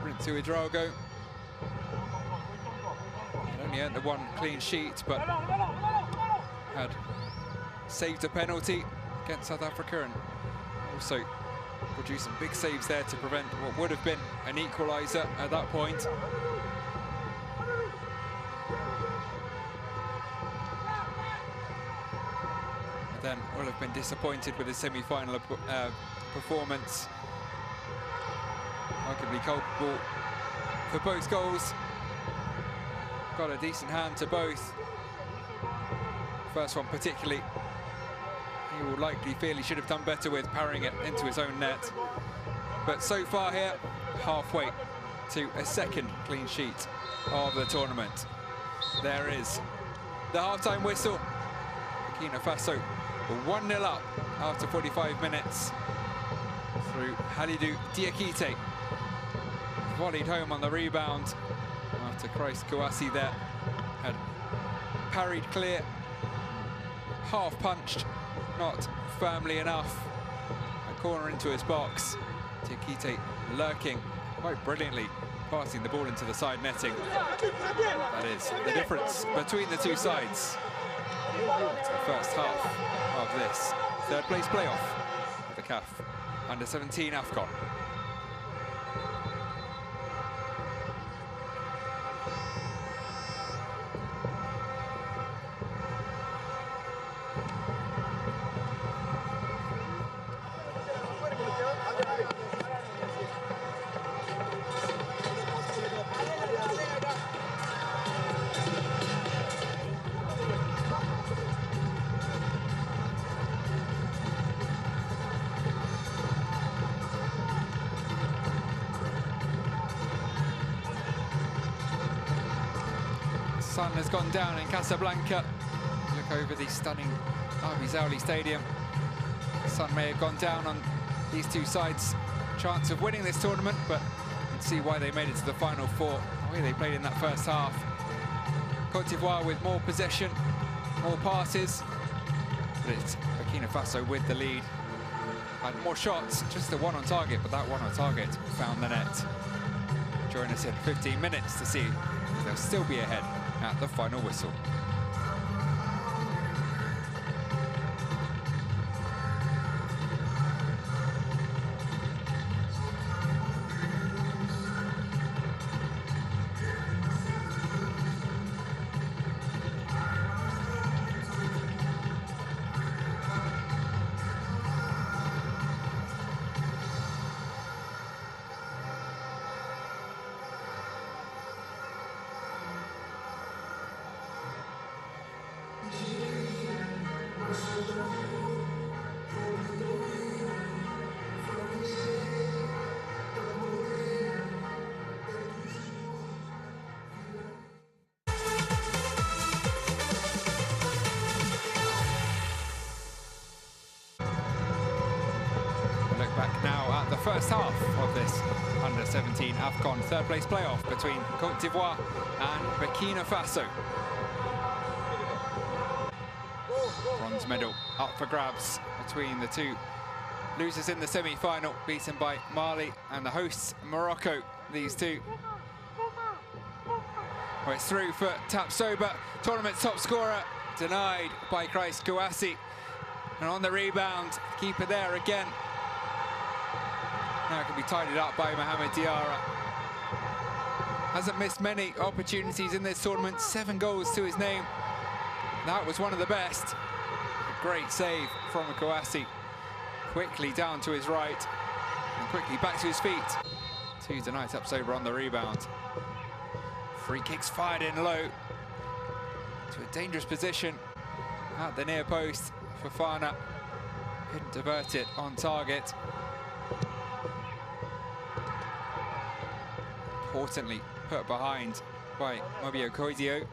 Prince Ouedraogo had only earned the 1 clean sheet, but had saved a penalty against South Africa and also produced some big saves there to prevent what would have been an equaliser at that point. And then will have been disappointed with his semi-final performance. Arguably culpable for both goals. Got a decent hand to both. First one particularly, he will likely feel he should have done better with, parrying it into his own net. But so far here, halfway to a second clean sheet of the tournament. There is the halftime whistle. Burkina Faso 1-0 up after 45 minutes through Halidou Diakite. Volleyed home on the rebound after Christ Kouassi there had parried clear, half punched, not firmly enough. A corner into his box. Diakite lurking quite brilliantly, passing the ball into the side netting. That is the difference between the two sides. It's the first half of this third place playoff of the CAF Under-17 AFCON. Sun has gone down in Casablanca. Look over the stunning Abi Zaouli Stadium. The sun may have gone down on these two sides' chance of winning this tournament, but you can see why they made it to the final four, the way they played in that first half. Côte d'Ivoire with more possession, more passes, but it's Burkina Faso with the lead. Had more shots, just the one on target, but that one on target found the net. Join us in 15 minutes to see if they'll still be ahead at the final whistle. Back now at the first half of this Under-17 AFCON third place playoff between Côte d'Ivoire and Burkina Faso. Bronze medal up for grabs between the two losers in the semi-final, beaten by Mali and the hosts Morocco, these two. Well, it's through for Tapsoba, tournament top scorer, denied by Christ Kouassi. And on the rebound, keeper there again. Now it can be tidied up by Mohamed Diarra. Hasn't missed many opportunities in this tournament, 7 goals to his name. That was one of the best. A great save from Kouassi. Quickly down to his right and quickly back to his feet to deny Tapsoba on the rebound. Free kicks fired in low to a dangerous position at the near post. Fofana couldn't divert it on target. Importantly put behind by Mobio Koizio.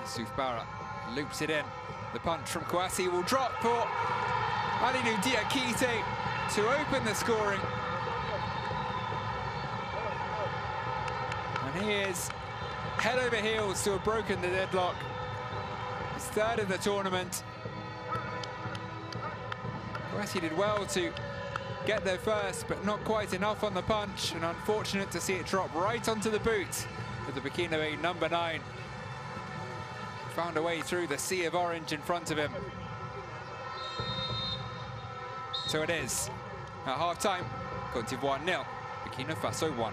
Souf Barra loops it in. The punch from Kouassi will drop for Halidou Diakite to open the scoring. And he is head over heels to have broken the deadlock. His third in the tournament. Kouassi did well to get there first, but not quite enough on the punch, and unfortunate to see it drop right onto the boot of the Burkina number 9. Found a way through the sea of orange in front of him. So it is, at half-time, Côte d'Ivoire 0, Burkina Faso 1.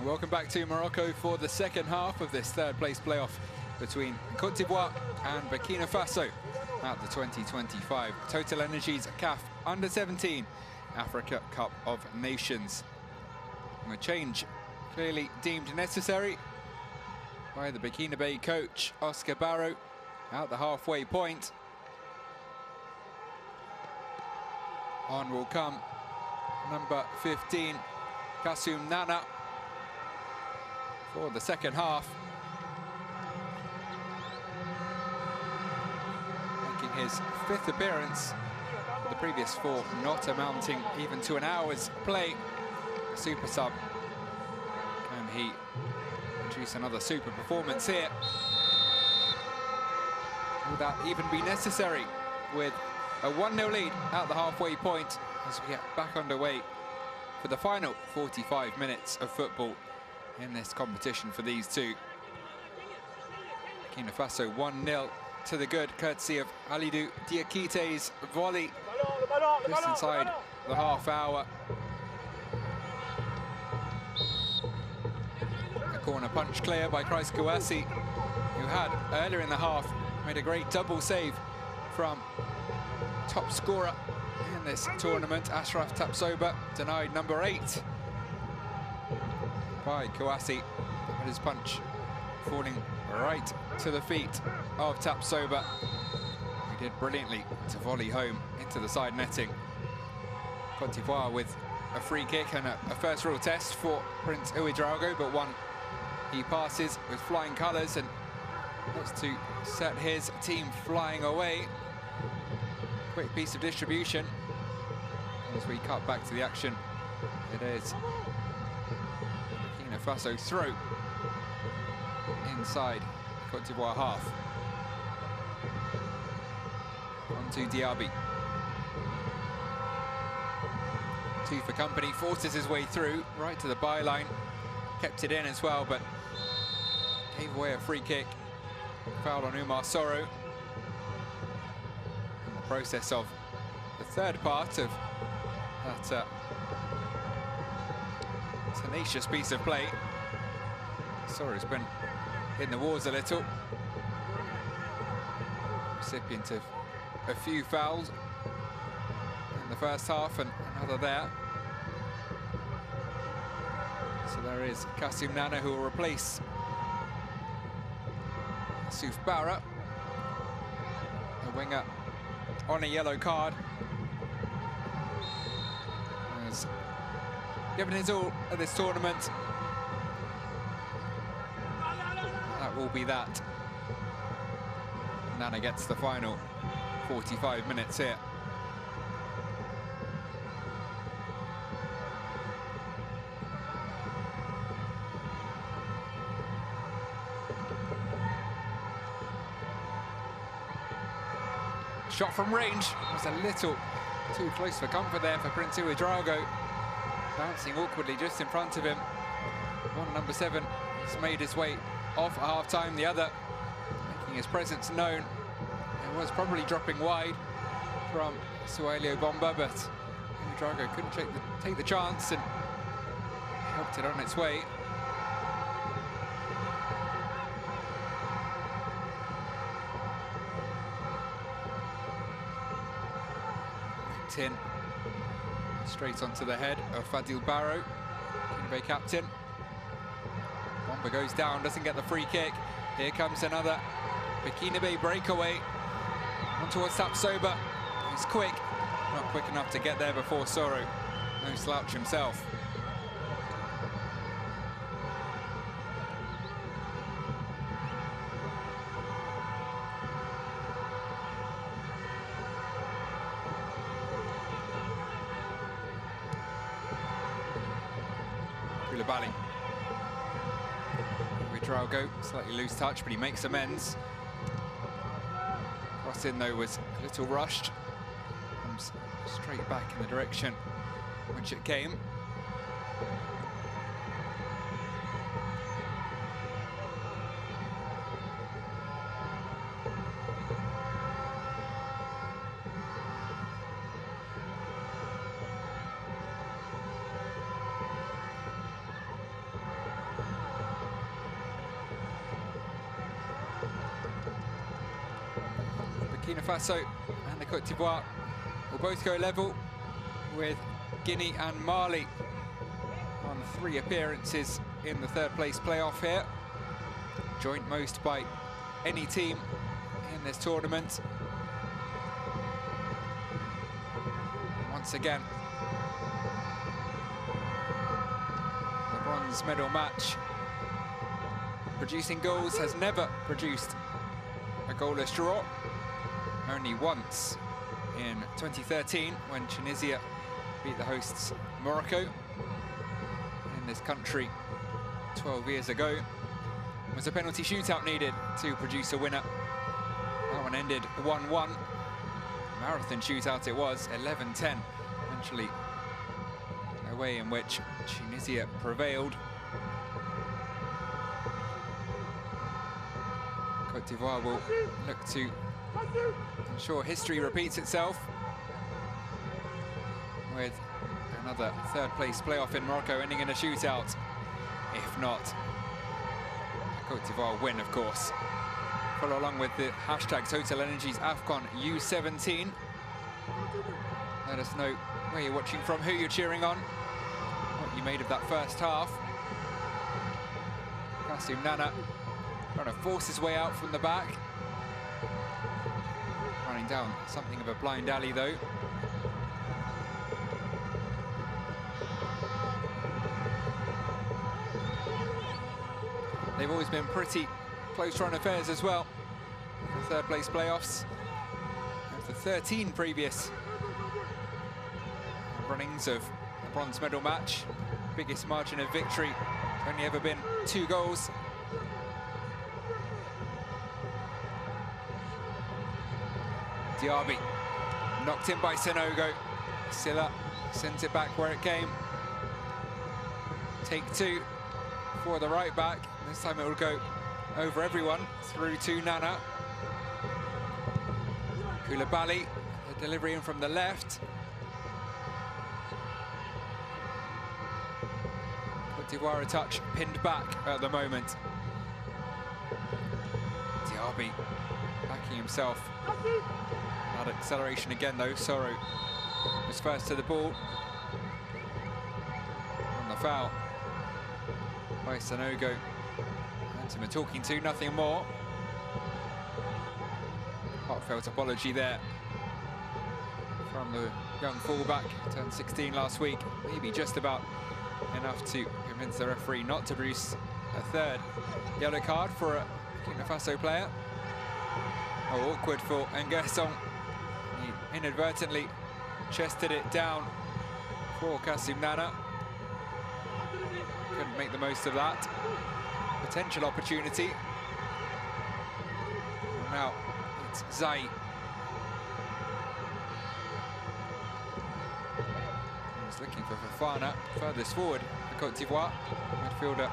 Welcome back to Morocco for the second half of this third place playoff between Côte d'Ivoire and Burkina Faso at the 2025 Total Energies CAF Under-17 Africa Cup of Nations. And a change clearly deemed necessary by the Burkina Faso coach Oscar Barrow at the halfway point. On will come number 15, Kassoum Nana, for the second half. Making his 5th appearance, the previous 4 not amounting even to an hour's play. A super sub. Can he produce another super performance here? Will that even be necessary with a 1-0 lead at the halfway point as we get back underway for the final 45 minutes of football in this competition for these two. Burkina Faso 1-0 to the good, courtesy of Alidou Diakite's volley just inside the half hour. A corner punch clear by Chris Kouassi, who had earlier in the half made a great double save from top scorer in this tournament, Ashraf Tapsoba, denied number 8 by Kouassi, and his punch falling right to the feet of Tapsoba, who did brilliantly to volley home into the side netting. Côte d'Ivoire with a free kick and a first real test for Prince Ouedraogo, but one he passes with flying colours and looks to set his team flying away. Quick piece of distribution as we cut back to the action. It is Burkina Faso throw inside Côte d'Ivoire half. On to Diaby. 2 for company, forces his way through right to the byline, kept it in as well, but gave away a free kick. Foul on Umar Soro. In the process of the third part of that tenacious piece of play. Soro's been in the wars a little. Recipient of a few fouls in the first half and another there. So there is Kassoum Nana, who will replace Souf Barra, a winger on a yellow card. Has given his all at this tournament. That will be that. Nana gets the final 45 minutes here. Shot from range was a little too close for comfort there for Prince Ouedraogo. Bouncing awkwardly just in front of him. One, number 7, has made his way off at half-time. The other making his presence known. It was probably dropping wide from Suailio Bomba, but Ouedraogo couldn't take the chance and helped it on its way. In straight onto the head of Fadil Barrow, Burkina Faso captain. Bomba goes down, doesn't get the free kick. Here comes another Burkina Faso breakaway on towards Tapsoba. He's quick, not quick enough to get there before Soro. No slouch himself. Ouedraogo, slightly loose touch, but he makes amends. Cross in though was a little rushed. Comes straight back in the direction which it came. Burkina Faso and the Côte d'Ivoire will both go level with Guinea and Mali on 3 appearances in the third place playoff here. Joint most by any team in this tournament. Once again, the bronze medal match. Producing goals has never produced a goalless draw. Only once in 2013 when Tunisia beat the hosts Morocco in this country 12 years ago. Was a penalty shootout needed to produce a winner. That one ended 1-1. Marathon shootout it was, 11-10. Eventually a way in which Tunisia prevailed. Côte d'Ivoire will look to ensure history repeats itself with another third place playoff in Morocco ending in a shootout. If not, Côte d'Ivoire win, of course. Follow along with the hashtag Total Energies AFCON U-17. Let us know where you're watching from, who you're cheering on, what you made of that first half. Kassim Nana trying to force his way out from the back. Running down something of a blind alley, though. They've always been pretty close-run affairs as well. The third place playoffs. After 13 previous runnings of the bronze medal match, biggest margin of victory, only ever been 2 goals. Diaby knocked in by Sanogo. Silla sends it back where it came. Take 2 for the right back. This time it will go over everyone, through to Nana. Koulibaly, the delivery in from the left. Côte d'Ivoire a touch pinned back at the moment. Diaby backing himself. That acceleration again though. Soro was first to the ball. On the foul by Sanogo. We're talking to, nothing more. Heartfelt apology there from the young fullback, turned 16 last week. Maybe just about enough to convince the referee not to produce a third yellow card for a Burkina Faso player. Oh, awkward for Nguesson. He inadvertently chested it down for Kassim Nana. Couldn't make the most of that potential opportunity. Now it's Zai. He's looking for Fofana furthest forward for Côte d'Ivoire. Midfielder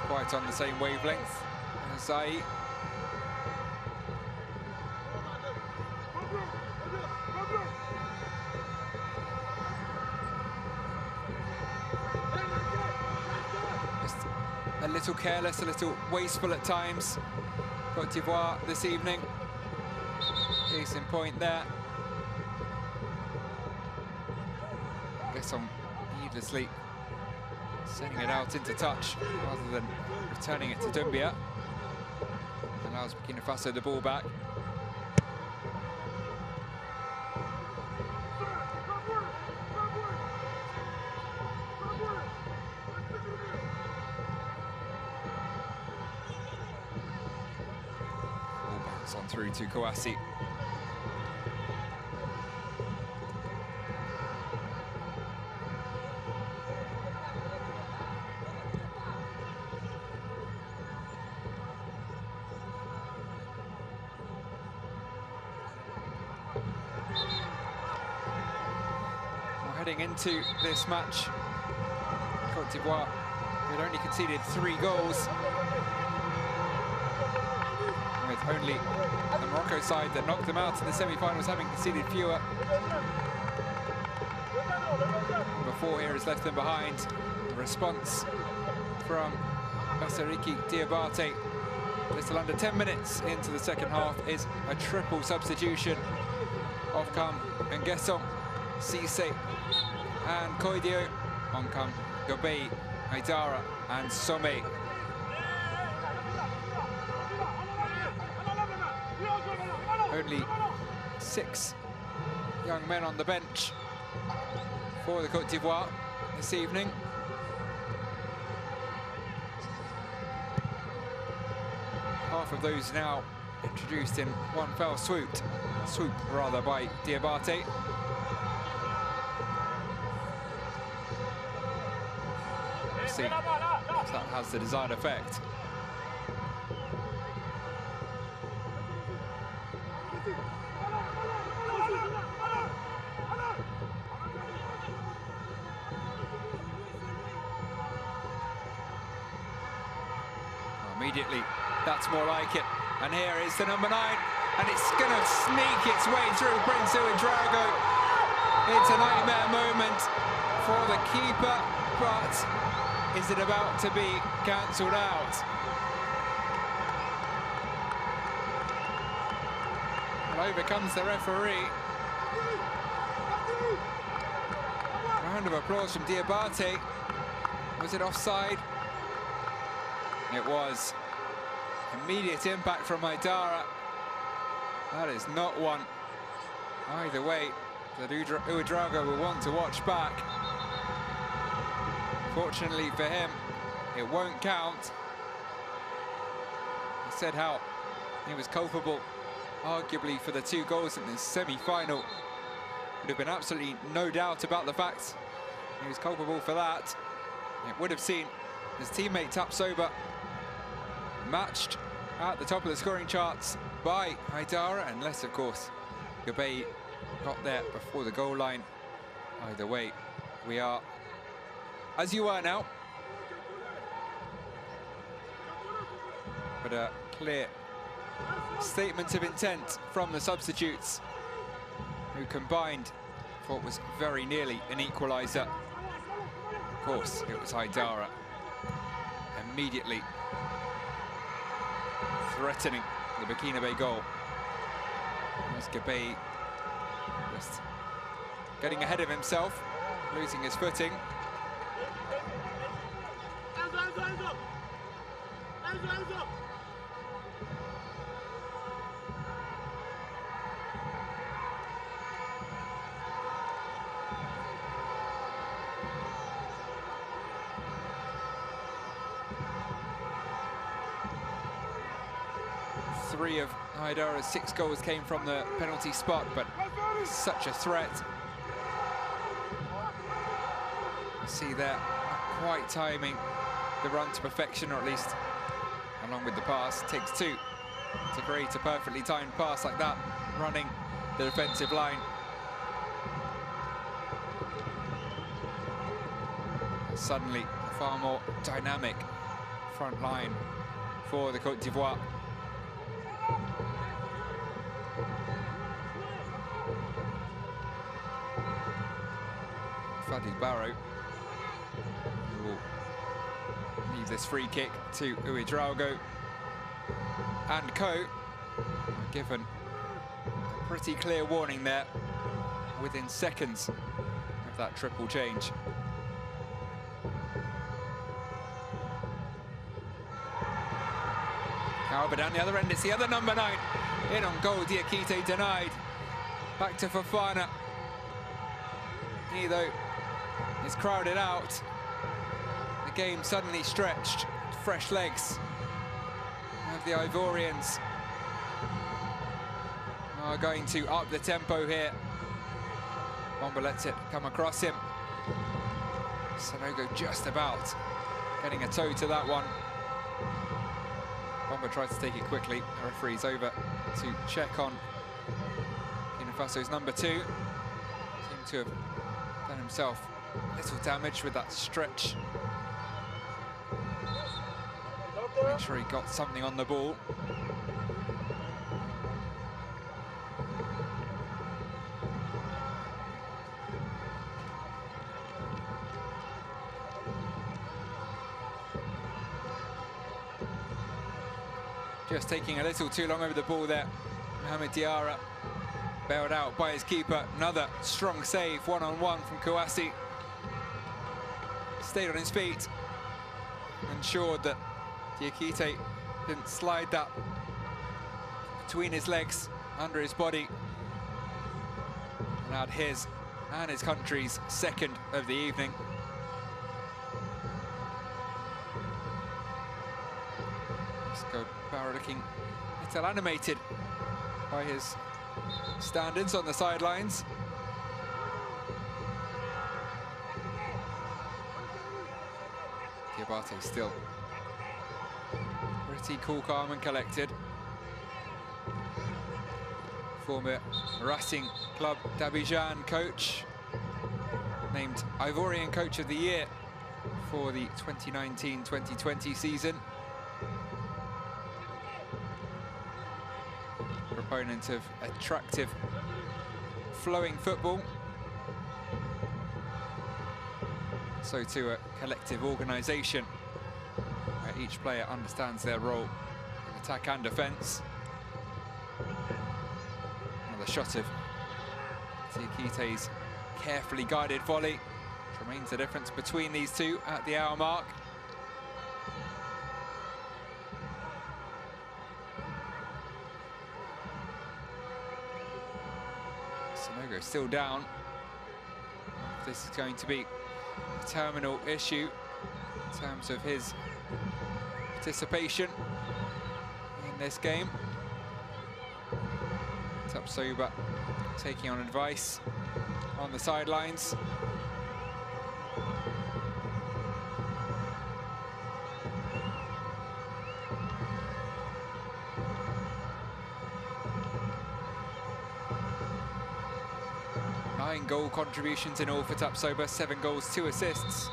quite on the same wavelength as Zai. A little careless, a little wasteful at times. Côte d'Ivoire this evening. Case in point there. Nguesson needlessly sending it out into touch rather than returning it to Doumbia. Allows Burkina Faso the ball back. On through to Kouassi. We're heading into this match. Côte d'Ivoire had only conceded 3 goals. With only the Morocco side that knocked them out in the semi-finals having conceded fewer. Number 4 here has left them behind. The response from Basariki Diabate little under 10 minutes into the second half, is a triple substitution of Kam and Gesson, Cisse and Koidio. On come Gobei, Haidara and Some. Only 6 young men on the bench for the Côte d'Ivoire this evening. Half of those now introduced in one fell swoop by Diabate. See if that has the desired effect. Immediately, that's more like it. And here is the number 9, and it's going to sneak its way through Prince Ouedraogo. It's a nightmare moment for the keeper, but is it about to be cancelled out? And over comes the referee. Round of applause from Diabate. Was it offside? It was. Immediate impact from Haidara. That is not one, either way, that Ouedraogo will want to watch back. Fortunately for him, it won't count. I said how he was culpable, arguably, for the 2 goals in this semi-final. Would have been absolutely no doubt about the fact he was culpable for that. It would have seen his teammate Tapsoba matched at the top of the scoring charts by Haidara, unless, of course, Gobei got there before the goal line. Either way, we are as you are now. But a clear statement of intent from the substitutes, who combined for what was very nearly an equaliser. Of course, it was Haidara immediately threatening the Burkina Faso goal. As Gobei just getting ahead of himself, losing his footing. Three of Haidara's 6 goals came from the penalty spot, but such a threat. See there, not quite timing the run to perfection, or at least along with the pass. Takes 2 to create a perfectly timed pass like that, running the defensive line. Suddenly, a far more dynamic front line for the Côte d'Ivoire. Fadi Barrow, who will leave this free kick to Ouedraogo, and Co are given a pretty clear warning there within seconds of that triple change. However, down the other end, it's the other number 9 in on goal. Diakite denied. Back to Fofana. He, though, is crowded out. The game suddenly stretched. Fresh legs of the Ivorians are going to up the tempo here. Bomba lets it come across him. Sanogo just about getting a toe to that one. Bomba tries to take it quickly. The referee's over to check on Burkina Faso's number 2. Seemed to have done himself little damage with that stretch. Make sure he got something on the ball. Just taking a little too long over the ball there. Mohamed Diarra bailed out by his keeper. Another strong save, one-on-one from Kouassi. Stayed on his feet, ensured that Diakite didn't slide that between his legs, under his body. Allowed his and his country's second of the evening. Barra looking a little animated by his standards on the sidelines. Diabate still pretty cool, calm and collected. Former Racing Club d'Abidjan coach, named Ivorian Coach of the Year for the 2019-2020 season. Proponent of attractive, flowing football. So too a collective organisation where each player understands their role in attack and defence. Another shot of Diakite's carefully guided volley, which remains the difference between these two at the hour mark. Sanogo still down. This is going to be a terminal issue in terms of his participation in this game. Tapsoba taking on advice on the sidelines. Nine goal contributions in all for Tapsoba, 7 goals, 2 assists.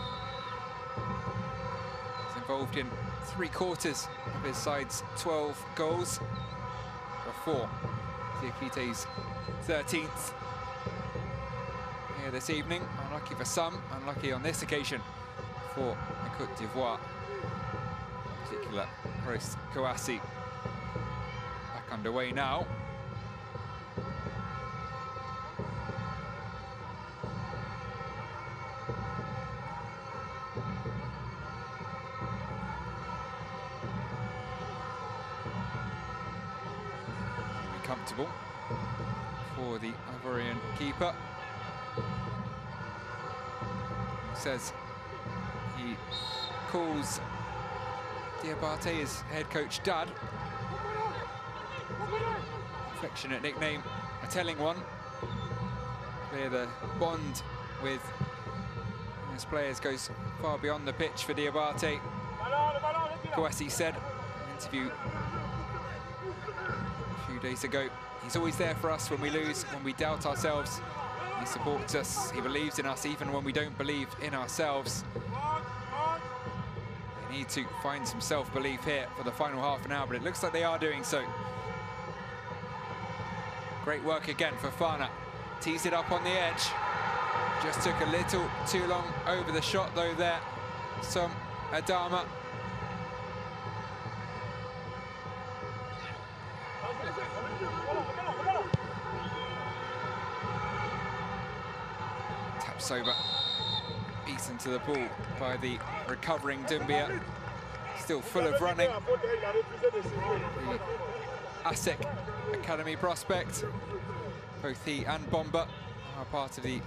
He's involved in 3/4 of his side's 12 goals, before Diakite's 13th here this evening. Unlucky for some, unlucky on this occasion for the Côte d'Ivoire. In particular, Chris Kouassi back underway now. Comfortable for the Ivorian keeper. Says he calls Diabate his head coach Dad. Affectionate nickname, a telling one. Clear the bond with his players goes far beyond the pitch for Diabate. Kouassi said in an interview days ago, he's always there for us when we lose, when we doubt ourselves. He supports us, he believes in us even when we don't believe in ourselves. They need to find some self-belief here for the final half an hour, but it looks like they are doing so. Great work again for Fana. Tees it up on the edge. Just took a little too long over the shot though there. Some Adama. Tapsoba beaten to the ball by the recovering Doumbia. Still full of running. The ASEC Academy prospect. Both he and Bomba are part of the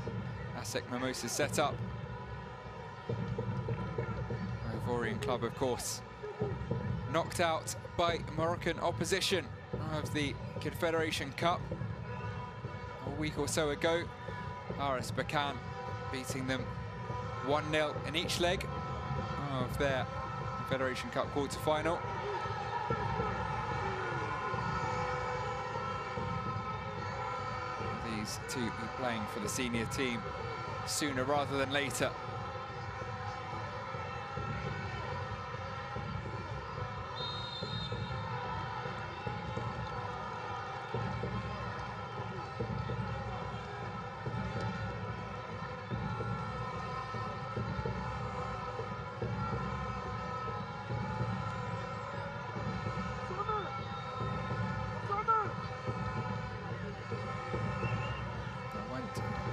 ASEC Mimosas setup. Ivorian club, of course, knocked out by Moroccan opposition of the Confederation Cup a week or so ago. RS Berkane beating them 1-0 in each leg of their Confederation Cup quarter-final. These two be playing for the senior team sooner rather than later.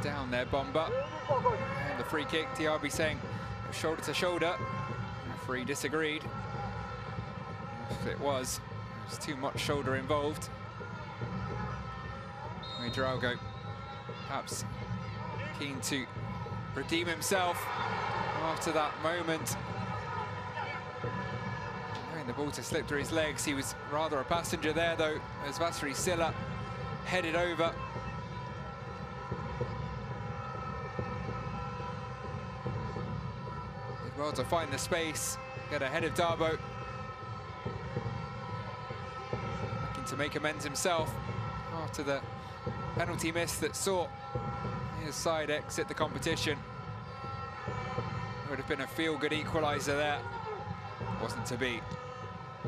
down there, Bomba. And the free kick, Diaby saying shoulder to shoulder. The referee disagreed. If it was, there's too much shoulder involved. Ouedraogo perhaps keen to redeem himself after that moment. Allowing the ball to slip through his legs. He was rather a passenger there, though, as Vasily Silla headed over. Did well to find the space, get ahead of Darboe. Looking to make amends himself after the penalty miss that saw his side exit the competition. It would have been a feel-good equaliser there. Wasn't to be.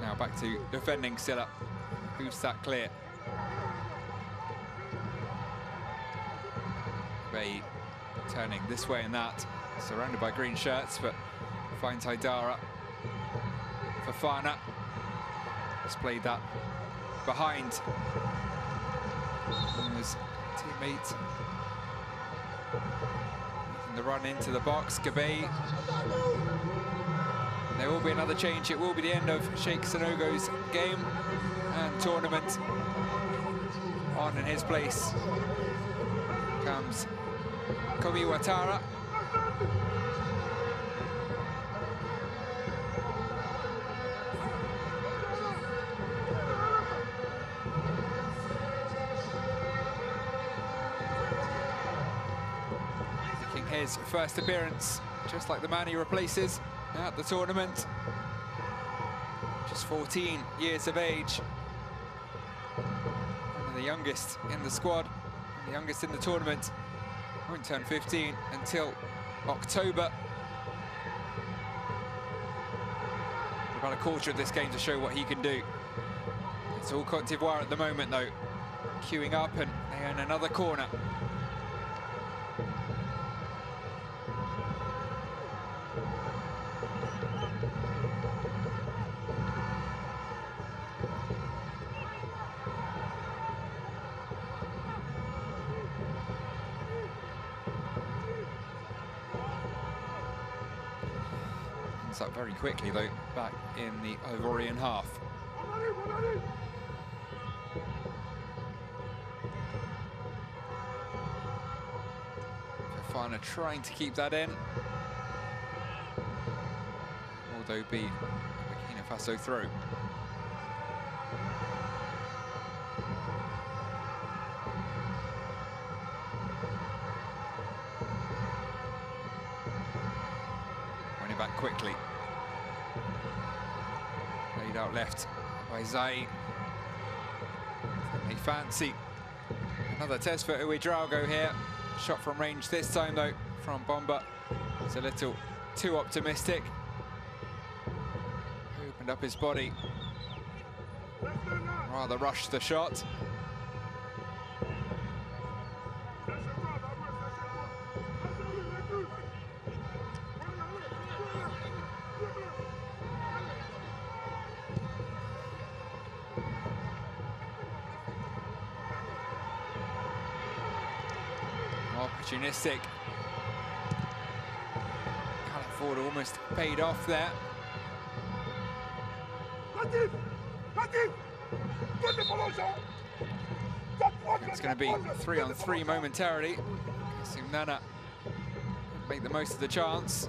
Now back to defending Silla. Who's that clear? Bay turning this way and that, surrounded by green shirts, but finds Haidara. Fofana displayed that behind his teammate. Making the run into the box, Gabay. There will be another change. It will be the end of Sheikh Sanogo's game and tournament. On in his place comes Komi Ouattara. Making his first appearance, just like the man he replaces at the tournament. Just 14 years of age. And the youngest in the squad, and the youngest in the tournament. Won't turn 15 until October. About a quarter of this game to show what he can do. It's all Côte d'Ivoire at the moment, though. Queuing up, and they earn another corner. Up very quickly, though, back in the Ivorian half. Fofana trying to keep that in, although be Burkina Faso through. Winning back quickly. Laid out left by Zai. They fancy another test for Ouedraogo here. Shot from range this time, though, from Bomba. It's a little too optimistic. Opened up his body. Rather rushed the shot. Opportunistic. Callum Ford almost paid off there. It's going to be 3-on-3 momentarily. Simnana make the most of the chance.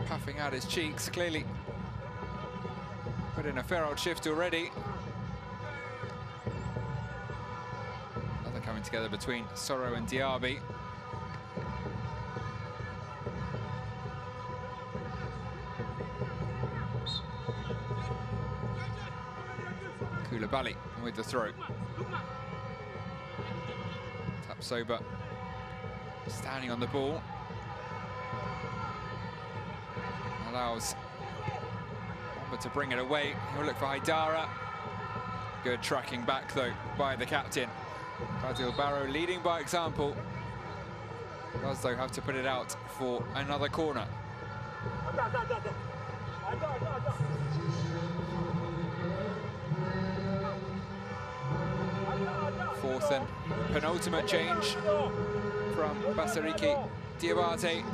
Puffing out his cheeks, clearly put in a fair old shift already. Another coming together between Soro and Diaby. Koulibaly with the throw. Tapsoba standing on the ball. Allows Bomba to bring it away. He'll look for Haidara. Good tracking back, though, by the captain. Fadil Barrow leading by example. Does, though, have to put it out for another corner. Fourth and penultimate change from Basariki Diabate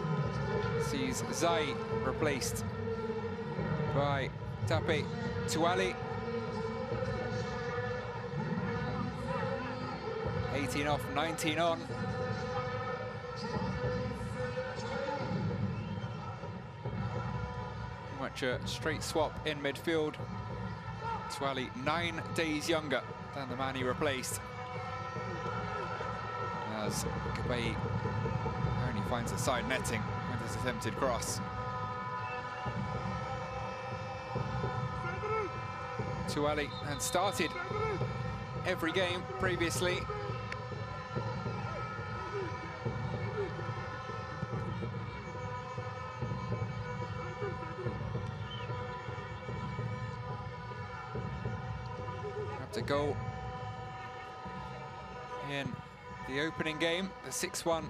sees Zai replaced by Tape Tuali. 18 off, 19 on. Much a straight swap in midfield. Tuali 9 days younger than the man he replaced, as Kabay only finds a side netting with his attempted cross. Tuali had started every game previously. After goal in the opening game, the 6-1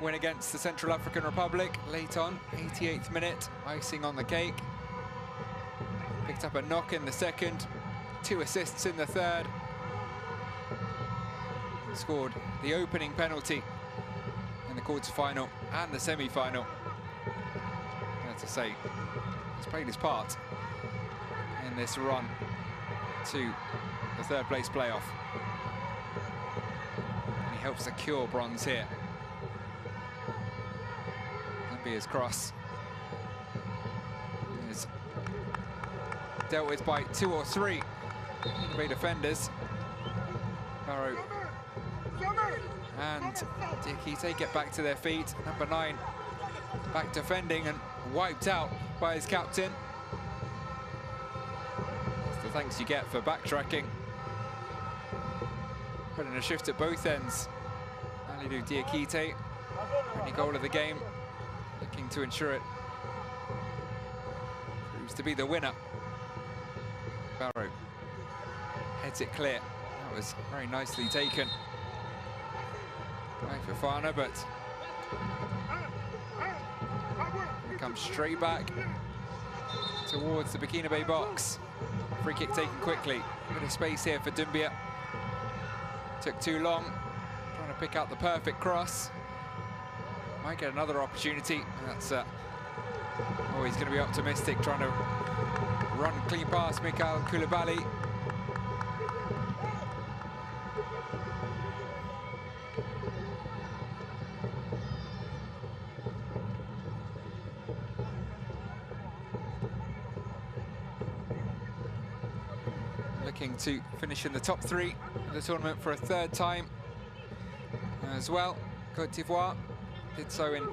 win against the Central African Republic. Late on, 88th minute, icing on the cake. Picked up a knock in the second, 2 assists in the third. Scored the opening penalty in the quarter-final and the semi-final. I have to say, he's played his part in this run to the third-place playoff. And he helps secure bronze here. Zambia's cross is dealt with by 2 or 3 Bay defenders. Barrow and Diakite get back to their feet. Number 9 back defending and wiped out by his captain. That's the thanks you get for backtracking. Putting a shift at both ends. Alidu Diakite, only goal of the game, looking to ensure it proves to be the winner. Barrow heads it clear. That was very nicely taken by Fofana, but it comes straight back towards the Burkina Faso box. Free kick taken quickly. Bit of space here for Doumbia. Took too long, trying to pick out the perfect cross. Might get another opportunity. That's always going to be optimistic, trying to run clean past Mikhail Koulibaly. Looking to finish in the top 3 of the tournament for a 3rd time as well. Côte d'Ivoire did so in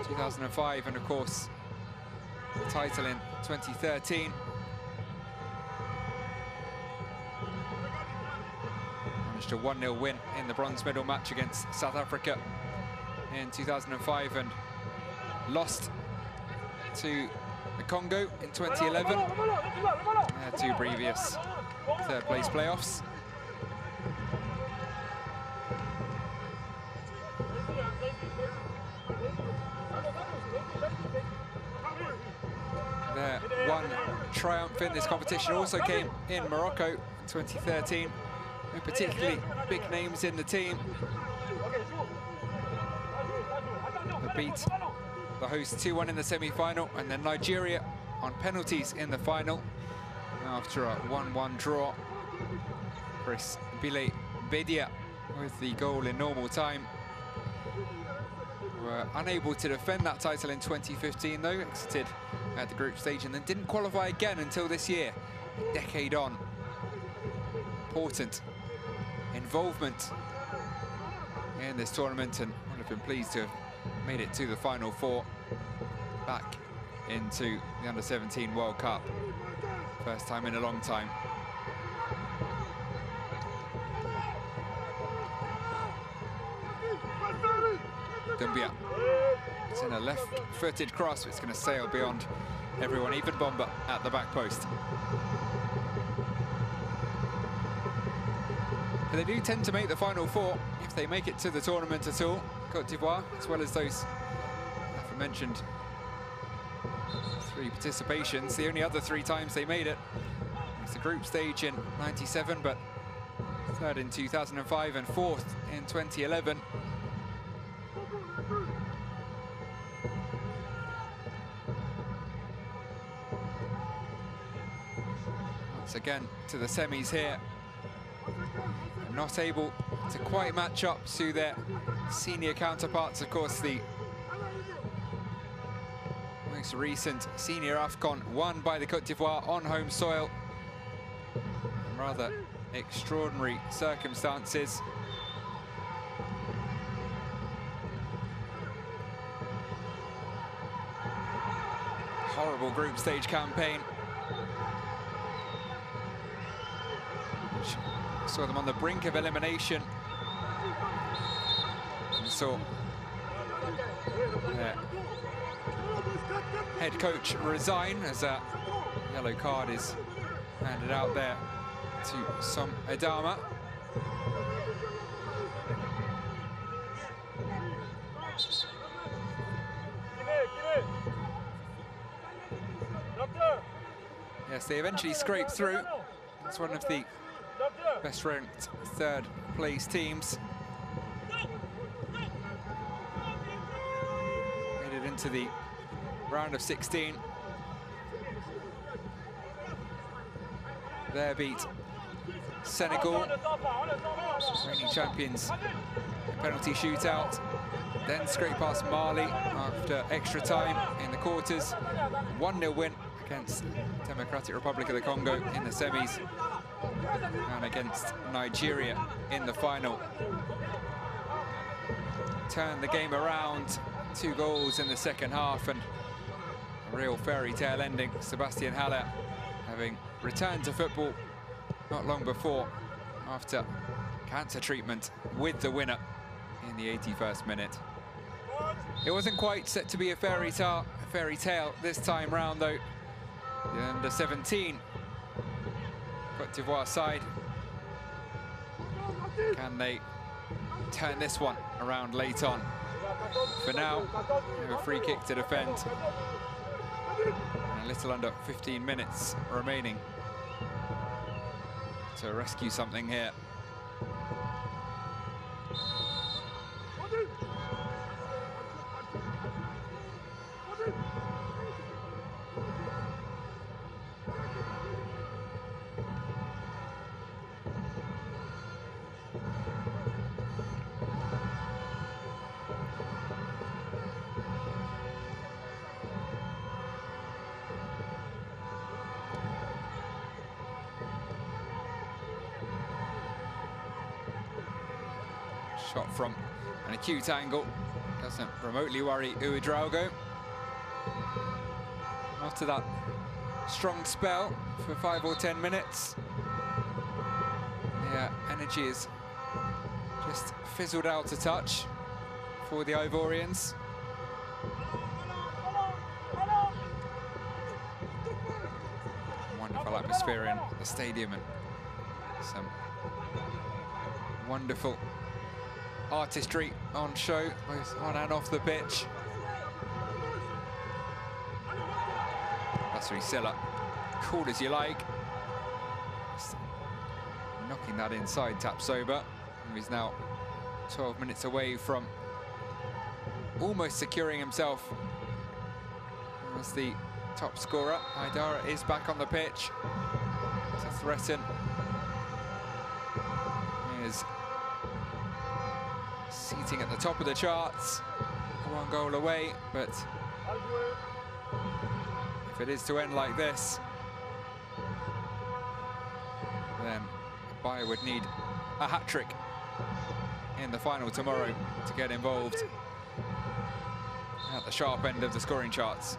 2005 and of course the title in 2013. Managed a 1-0 win in the bronze medal match against South Africa in 2005 and lost to the Congo in 2011. Their 2 previous 3rd place playoffs. Their 1 triumph in this competition also came in Morocco in 2013. No particularly big names in the team. They beat the hosts 2-1 in the semi-final, and then Nigeria on penalties in the final after a 1-1 draw. Chris Bile Bedia with the goal in normal time. Were unable to defend that title in 2015 though, exited at the group stage and then didn't qualify again until this year, a decade on. Important involvement in this tournament, and would have been pleased to have made it to the Final 4 back into the Under-17 World Cup. First time in a long time. Doumbia. It's in a left-footed cross, it's going to sail beyond everyone, even Bomba at the back post. But they do tend to make the Final 4 if they make it to the tournament at all. Côte d'Ivoire, as well as those aforementioned 3 participations. The only other 3 times they made it was the group stage in '97, but Third in 2005 and fourth in 2011. Once again to the semis here. Not able to quite match up to their senior counterparts. Of course, the most recent senior AFCON won by the Côte d'Ivoire on home soil. Rather extraordinary circumstances. Horrible group stage campaign. Saw them on the brink of elimination. And saw head coach resign as a yellow card is handed out there to Som Adama. Yes, they eventually scraped through. It's one of the best ranked third place teams. Made it into the round of 16. There beat Senegal, reigning champions, penalty shootout. Then scrape past Mali after extra time in the quarters. 1-0 win against Democratic Republic of the Congo in the semis, and against Nigeria in the final. Turned the game around, 2 goals in the second half, and a real fairy tale ending. Sebastian Haller having returned to football not long before after cancer treatment with the winner in the 81st minute. It wasn't quite set to be a fairy tale this time round, though. The under-17 Côte d'Ivoire side, can they turn this one around late on? For now, they have a free kick to defend, and a little under 15 minutes remaining to rescue something here. Shot from an acute angle, doesn't remotely worry Ouedraogo. After that strong spell for 5 or 10 minutes, yeah, energy is just fizzled out a touch for the Ivorians. Wonderful atmosphere in the stadium and some wonderful artistry on show, both on and off the pitch. Basri Silla, cool as you like. Just knocking that inside Tapsoba, who is now 12 minutes away from almost securing himself as the top scorer. Haidara is back on the pitch to threaten. Here's seating at the top of the charts, 1 goal away, but if it is to end like this, then Bayer would need a hat-trick in the final tomorrow to get involved at the sharp end of the scoring charts.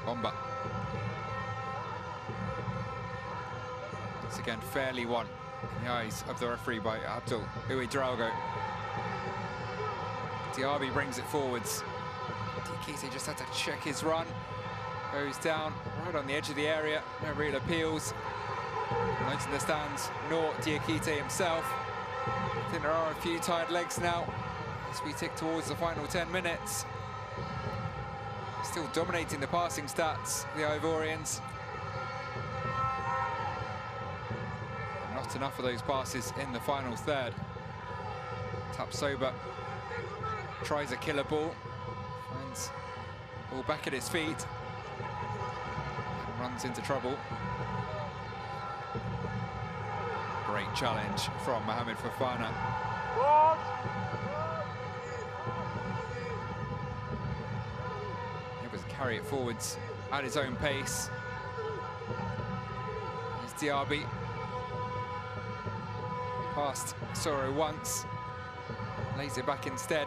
Bomba. It's again fairly won in the eyes of the referee by Abdul Ouedraogo. Diaby brings it forwards. Dikite just had to check his run. Goes down right on the edge of the area, no real appeals. Not in the stands, nor Diakite himself. I think there are a few tired legs now as we tick towards the final 10 minutes. Still dominating the passing stats, the Ivorians. Not enough of those passes in the final third. Tapsoba tries a killer ball, finds the ball back at his feet, and runs into trouble. Great challenge from Mohamed Fofana. Able to carry it forwards at his own pace. Here's Diaby. Past Soro once, lays it back instead.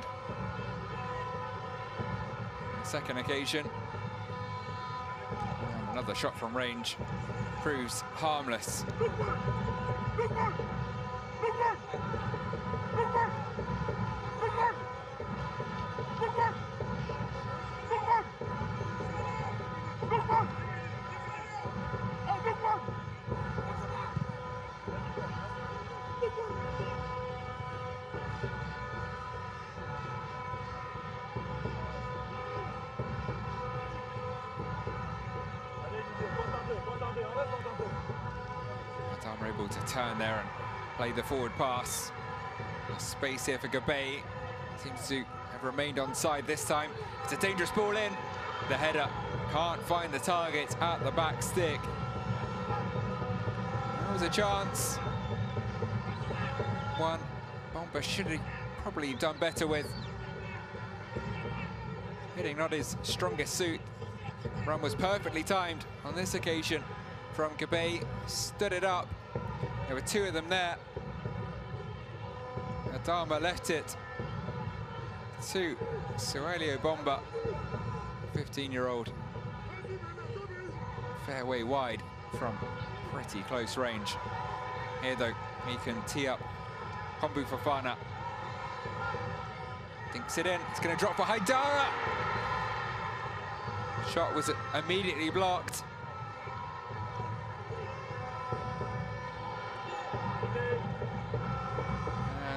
Second occasion. And another shot from range proves harmless. Adama able to turn there and play the forward pass. There's space here for Gabay. Seems to have remained onside this time. It's a dangerous ball in. The header can't find the target at the back stick. There was a chance. One Bomba should have probably done better with. Hitting not his strongest suit. Run was perfectly timed on this occasion from Gabay. Stood it up. There were two of them there. Adama left it to Suelio Bomba, 15-year-old. Fairway wide from pretty close range. Here though, he can tee up Kombu Fofana. Dinks it in, it's gonna drop for Haidara. Shot was immediately blocked.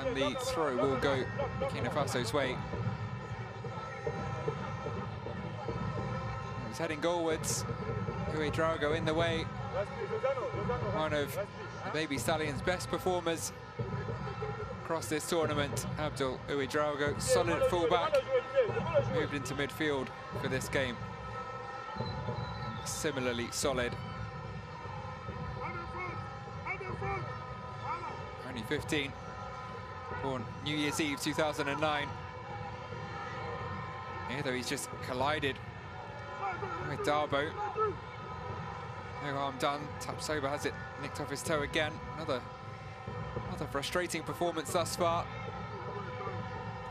And the throw will go Burkina Faso's way. He's heading goalwards. Ouedraogo in the way. One of the Baby Stallions' best performers across this tournament. Abdul Ouedraogo, solid at full-back. Moved into midfield for this game. Similarly solid. Only 15. Born New Year's Eve 2009. Here though, he's just collided with Darbo. No harm done. Tapsoba has it nicked off his toe again. Another frustrating performance thus far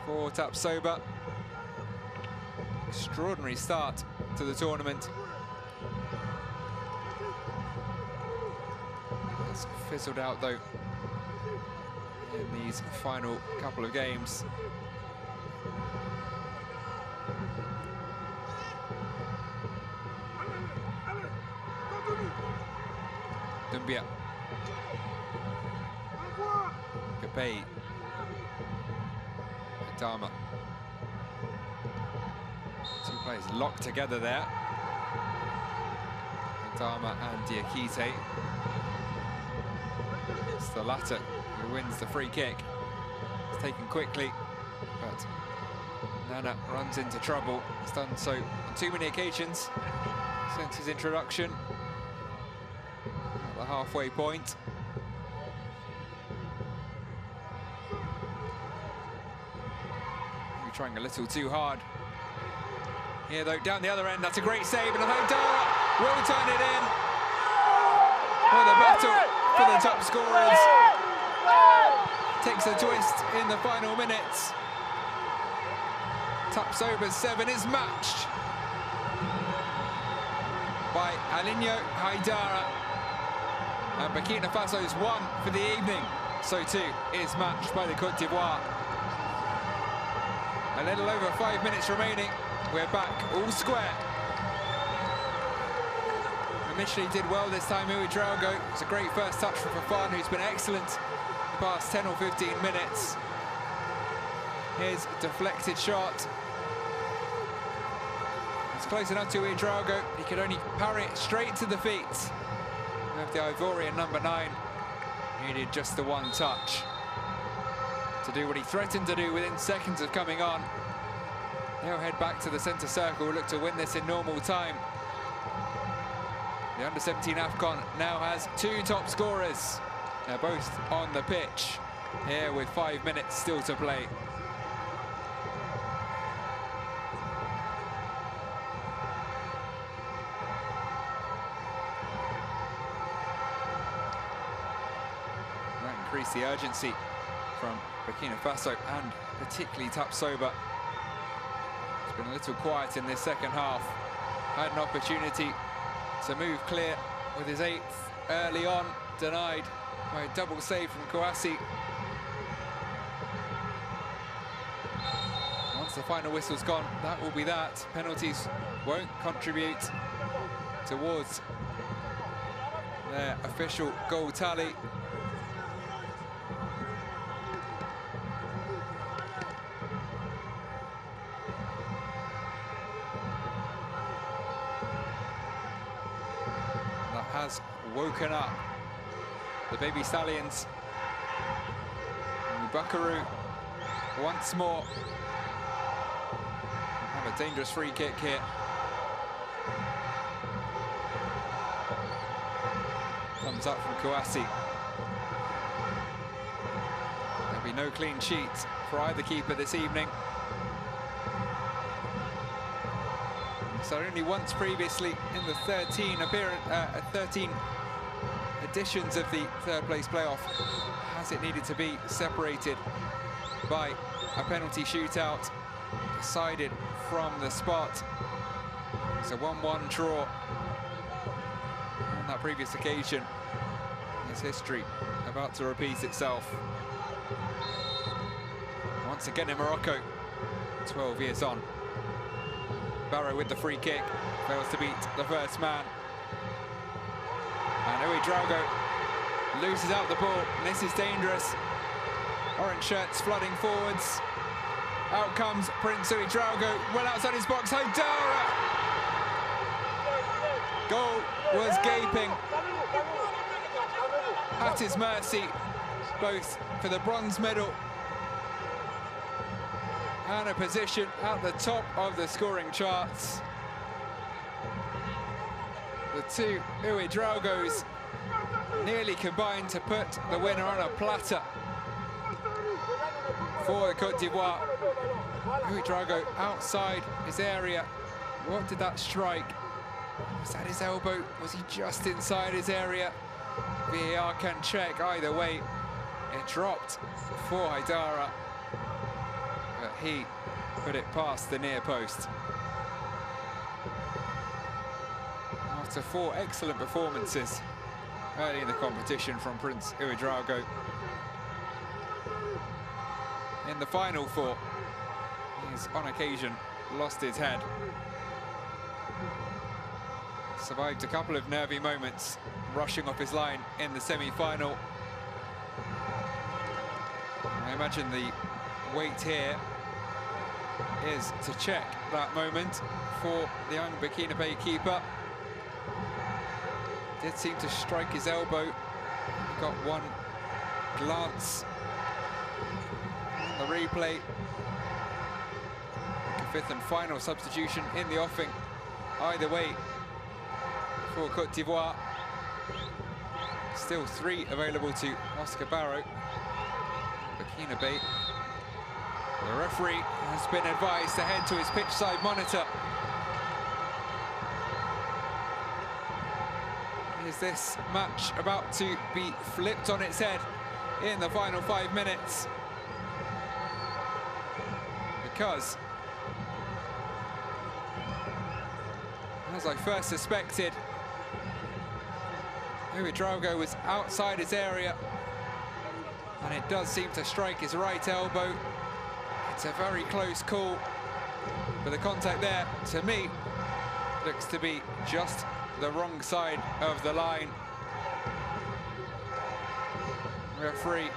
for Tapsoba. Extraordinary start to the tournament. It's fizzled out though in these final couple of games. Dumbia. Gabay. Adama. Two players locked together there. Adama and Diakite. It's the latter who wins the free kick. It's taken quickly, but Nana runs into trouble. He's done so on too many occasions since his introduction. At the halfway point. Maybe trying a little too hard. Here though, down the other end, that's a great save, and Haidara will turn it in. For the battle for the top scorers. Takes a twist in the final minutes. Tapsoba's 7 is matched by Alinho Haidara. And Burkina Faso's 1 for the evening. So too is matched by the Côte d'Ivoire. A little over 5 minutes remaining. We're back all square. initially did well this time. Ouedraogo. It was a great first touch from Fofana, who's been excellent the past 10 or 15 minutes. His deflected shot. It's close enough to Ouedraogo. He could only parry it straight to the feet of the Ivorian number 9. He needed just the one touch to do what he threatened to do within seconds of coming on. He'll head back to the centre circle, look to win this in normal time. The under-17 AFCON now has 2 top scorers. They're both on the pitch here with 5 minutes still to play. That increased the urgency from Burkina Faso and particularly Tapsoba. It's been a little quiet in this second half. Had an opportunity to move clear with his 8th early on, denied by a double save from Kouassi. Once the final whistle's gone, that will be that. Penalties won't contribute towards their official goal tally. Has woken up the baby stallions. Buckaroo once more have a dangerous free kick here. Comes up from Kouassi. There'll be no clean sheet for either keeper this evening. So only once previously in the 13 editions of the third place playoff has it needed to be separated by a penalty shootout decided from the spot. It's a 1-1 draw on that previous occasion. Is history about to repeat itself once again in Morocco 12 years on. Barrow with the free kick, fails to beat the first man. And Ouedraogo loses out the ball, and this is dangerous. Orange shirts flooding forwards. Out comes Prince Ouedraogo, well outside his box, Haidara! Goal was gaping at his mercy, both for the bronze medal and a position at the top of the scoring charts. The two Ouedraogos nearly combined to put the winner on a platter for the Côte d'Ivoire. Ouedraogo outside his area. What did that strike? Was that his elbow? Was he just inside his area? VAR can check. Either way, it dropped for Haidara. But he put it past the near post. After 4 excellent performances early in the competition from Prince Ouedraogo, in the final 4, he's on occasion lost his head. Survived a couple of nervy moments, rushing off his line in the semi-final. I imagine the wait here is to check that moment for the young Burkina Faso keeper. Did seem to strike his elbow. He got one glance on the replay. A 5th and final substitution in the offing. Either way for Côte d'Ivoire. Still 3 available to Oscar Barrow. Burkina Faso. The referee has been advised to head to his pitch-side monitor. Is this match about to be flipped on its head in the final 5 minutes? Because, as I first suspected, Ouedraogo was outside his area, and it does seem to strike his right elbow. It's a very close call, but the contact there, to me, looks to be just the wrong side of the line. Referee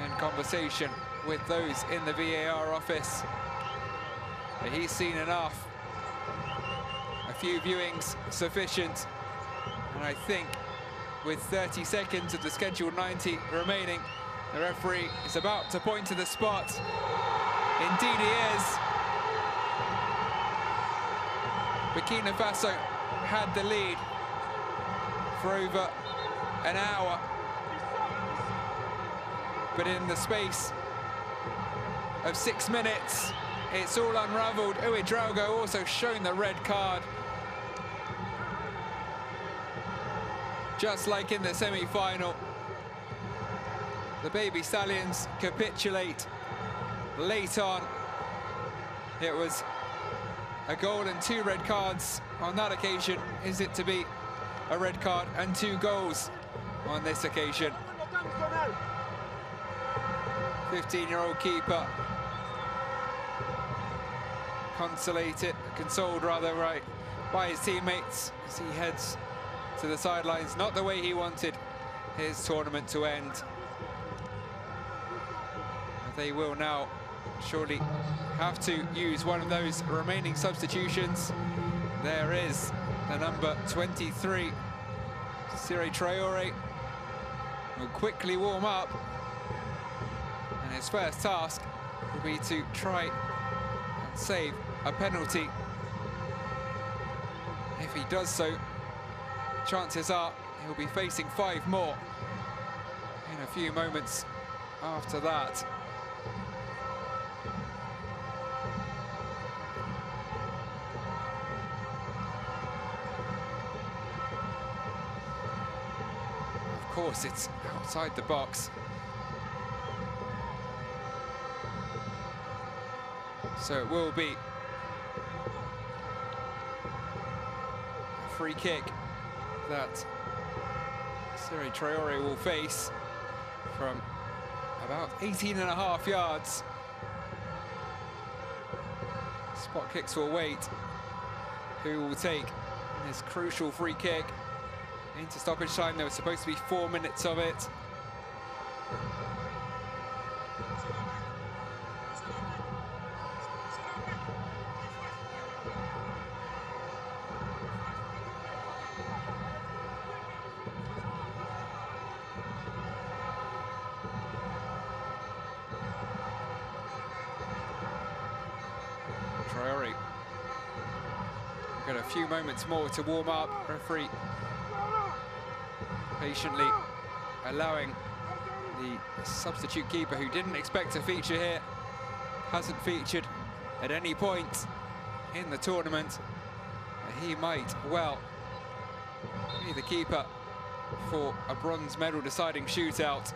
in conversation with those in the VAR office. But he's seen enough. A few viewings sufficient. And I think with 30 seconds of the scheduled 90 remaining, the referee is about to point to the spot. Indeed he is. Burkina Faso had the lead for over an hour. But in the space of 6 minutes, it's all unraveled. Ouedraogo also shown the red card. Just like in the semi-final, the Baby Stallions capitulate late on. It was a goal and 2 red cards on that occasion. Is it to be a red card and 2 goals on this occasion? 15-year-old keeper consoled rather, right, by his teammates as he heads to the sidelines. Not the way he wanted his tournament to end. They will now surely have to use one of those remaining substitutions. There is the number 23, Ciré Traoré, will quickly warm up. And his first task will be to try and save a penalty. If he does so, chances are he'll be facing 5 more in a few moments after that. Of course, it's outside the box. So it will be a free kick that Ciré Traoré will face from about 18.5 yards. Spot kicks will wait. Who will take this crucial free kick into stoppage time? There was supposed to be 4 minutes of it. Traoré got a few moments more to warm up. Referee patiently allowing the substitute keeper, who didn't expect to feature here, hasn't featured at any point in the tournament. He might well be the keeper for a bronze medal deciding shootout.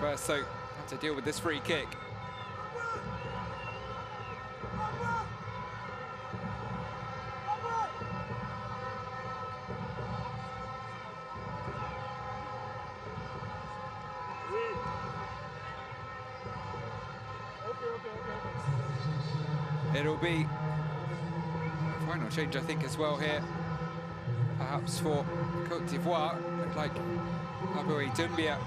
First, though, have to deal with this free kick. It'll be a final change, I think, as well here. Perhaps for Côte d'Ivoire. Looked like Aboui Doumbia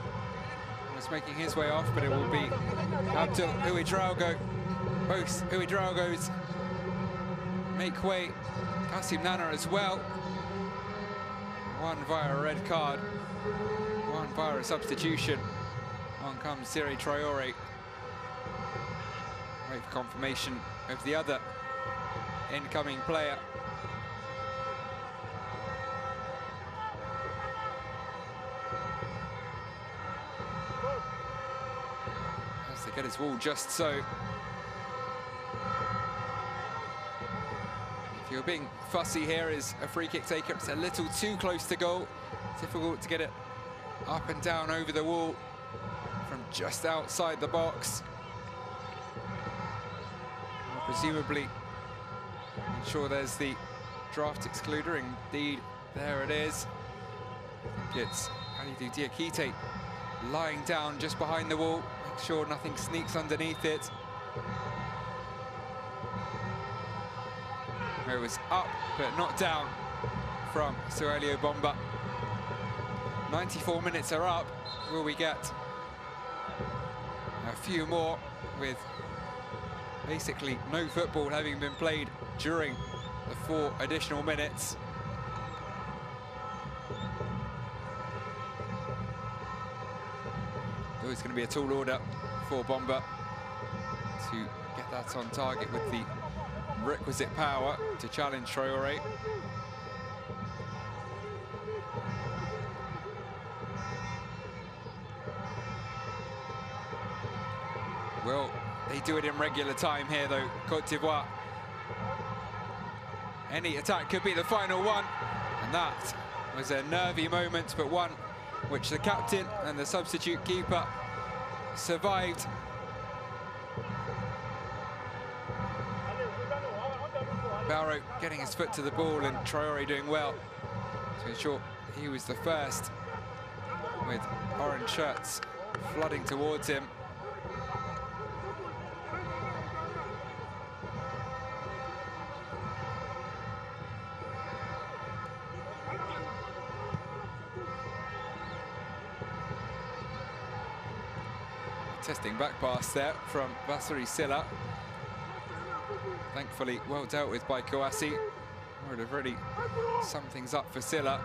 was making his way off, but it will be Abdul Ouedraogo. Both Ouedraogos make way. Kassim Nana as well. One via a red card, one via a substitution. On comes Ciré Traoré. Wait for confirmation of the other incoming player. Has to get his wall just so. If you're being fussy here, is a free kick taker. It's a little too close to goal. Difficult to get it up and down over the wall from just outside the box. Presumably ensure there's the draft excluder. Indeed, there it is. I think it's Kalidou Diakité lying down just behind the wall. Make sure nothing sneaks underneath it. It was up, but not down from Suelio Bomba. 94 minutes are up. Will we get a few more with basically no football having been played during the 4 additional minutes? Oh, it's going to be a tall order for Bomba to get that on target with the requisite power to challenge Traoré. Well, they do it in regular time here, though, Côte d'Ivoire. Any attack could be the final one, and that was a nervy moment, but one which the captain and the substitute keeper survived. Barrow getting his foot to the ball and Traoré doing well to ensure he was the first, with orange shirts flooding towards him. Testing back pass there from Vasari Silla. Thankfully, well dealt with by Kouassi. Would have really summed things up for Silla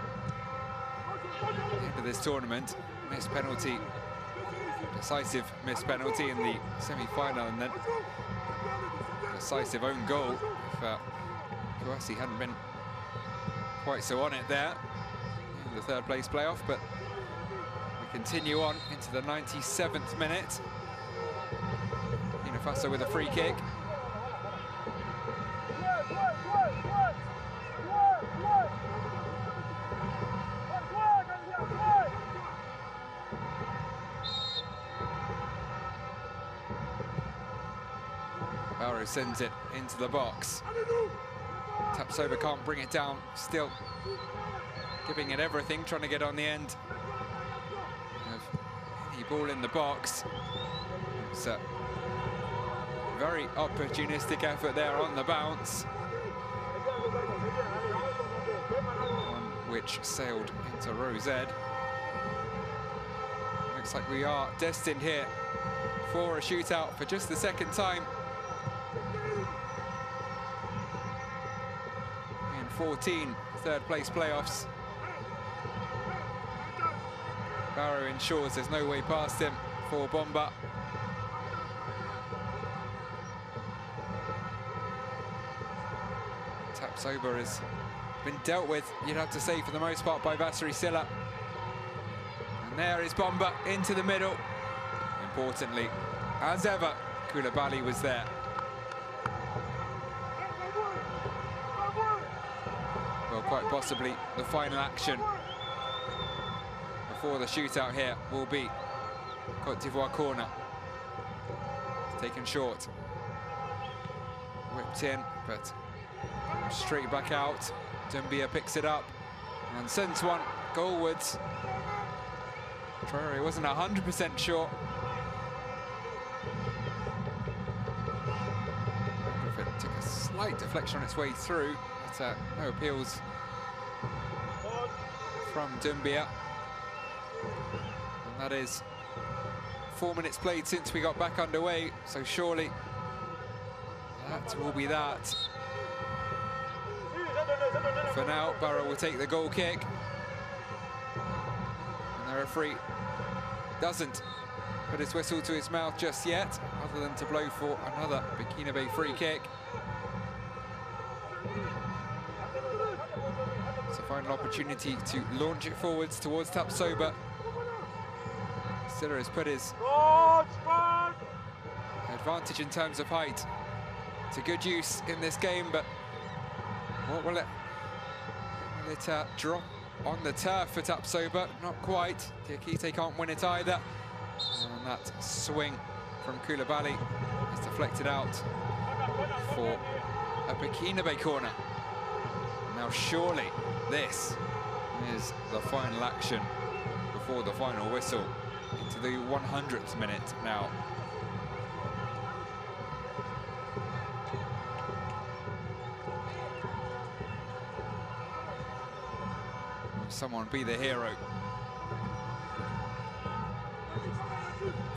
at the end of this tournament. Missed penalty, decisive missed penalty in the semi-final, and then decisive own goal. If Kouassi hadn't been quite so on it there in the 3rd place playoff, but we continue on into the 97th minute. Burkina Faso with a free kick. Barrow sends it into the box. Tapsoba can't bring it down, still giving it everything, trying to get on the end of any ball in the box. It's a very opportunistic effort there on the bounce. One which sailed into Rosed. Looks like we are destined here for a shootout for just the 2nd time in 14 3rd place playoffs. Barrow ensures there's no way past him for Bomba. Tapsoba has been dealt with, you'd have to say, for the most part by Vasari Silla. And there is Bomba into the middle. Importantly, as ever, Koulibaly was there. Well, quite possibly the final action before the shootout here will be Côte d'Ivoire corner. It's taken short. Whipped in, but straight back out. Doumbia picks it up and sends one goalwards. Traoré wasn't 100% sure if it took a slight deflection on its way through, but no appeals from Doumbia. And that is 4 minutes played since we got back underway, so surely that will be that. For now, Barrow will take the goal kick. And the referee doesn't put his whistle to his mouth just yet, other than to blow for another Burkina Faso free kick. It's a final opportunity to launch it forwards towards Tapsoba. Silla has put his advantage in terms of height to good use in this game, but what will it drop on the turf for Tapsoba? Not quite. Diakite can't win it either. And that swing from Koulibaly is deflected out for a Burkina Faso corner. Now surely this is the final action before the final whistle into the 100th minute now. someone be the hero.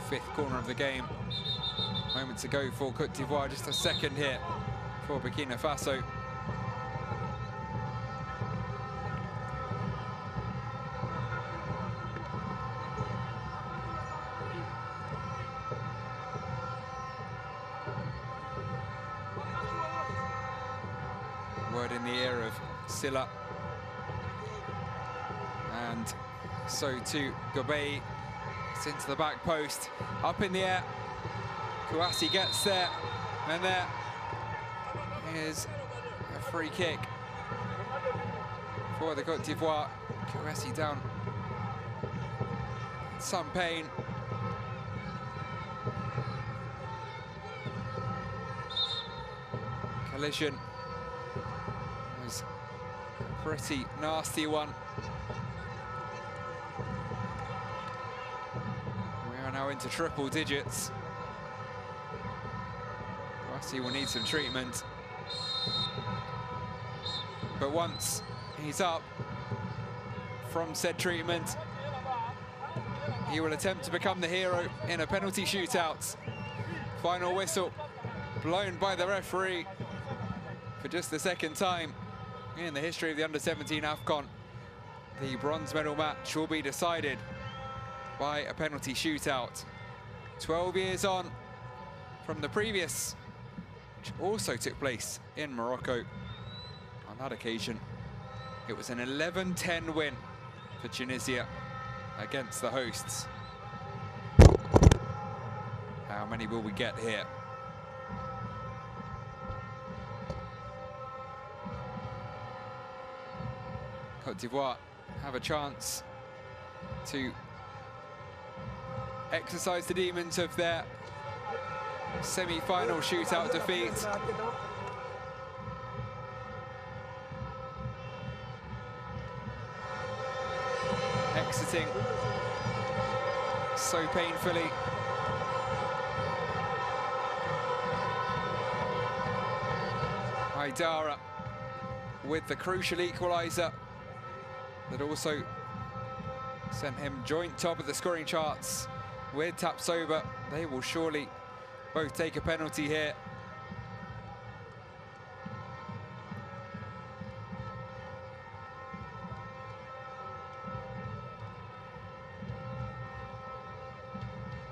Fifth corner of the game. Moments to go for Côte d'Ivoire, just a second here for Burkina Faso. Word in the ear of Silla. And so too Gobey. It's into the back post, up in the air. Kouassi gets there, and there is a free kick for the Côte d'Ivoire. Kouassi down in some pain. Collision was a pretty nasty one. We are now into triple digits. Kouassi will need some treatment. But once he's up from said treatment, he will attempt to become the hero in a penalty shootout. Final whistle blown by the referee for just the second time in the history of the Under-17 AFCON. The bronze medal match will be decided by a penalty shootout. 12 years on from the previous, which also took place in Morocco. On that occasion, it was an 11-10 win for Tunisia against the hosts. How many will we get here? Côte d'Ivoire have a chance to exercise the demons of their semi-final shootout defeat. Exiting so painfully. Haidara with the crucial equaliser that also sent him joint top of the scoring charts with Tapsoba. They will surely both take a penalty here.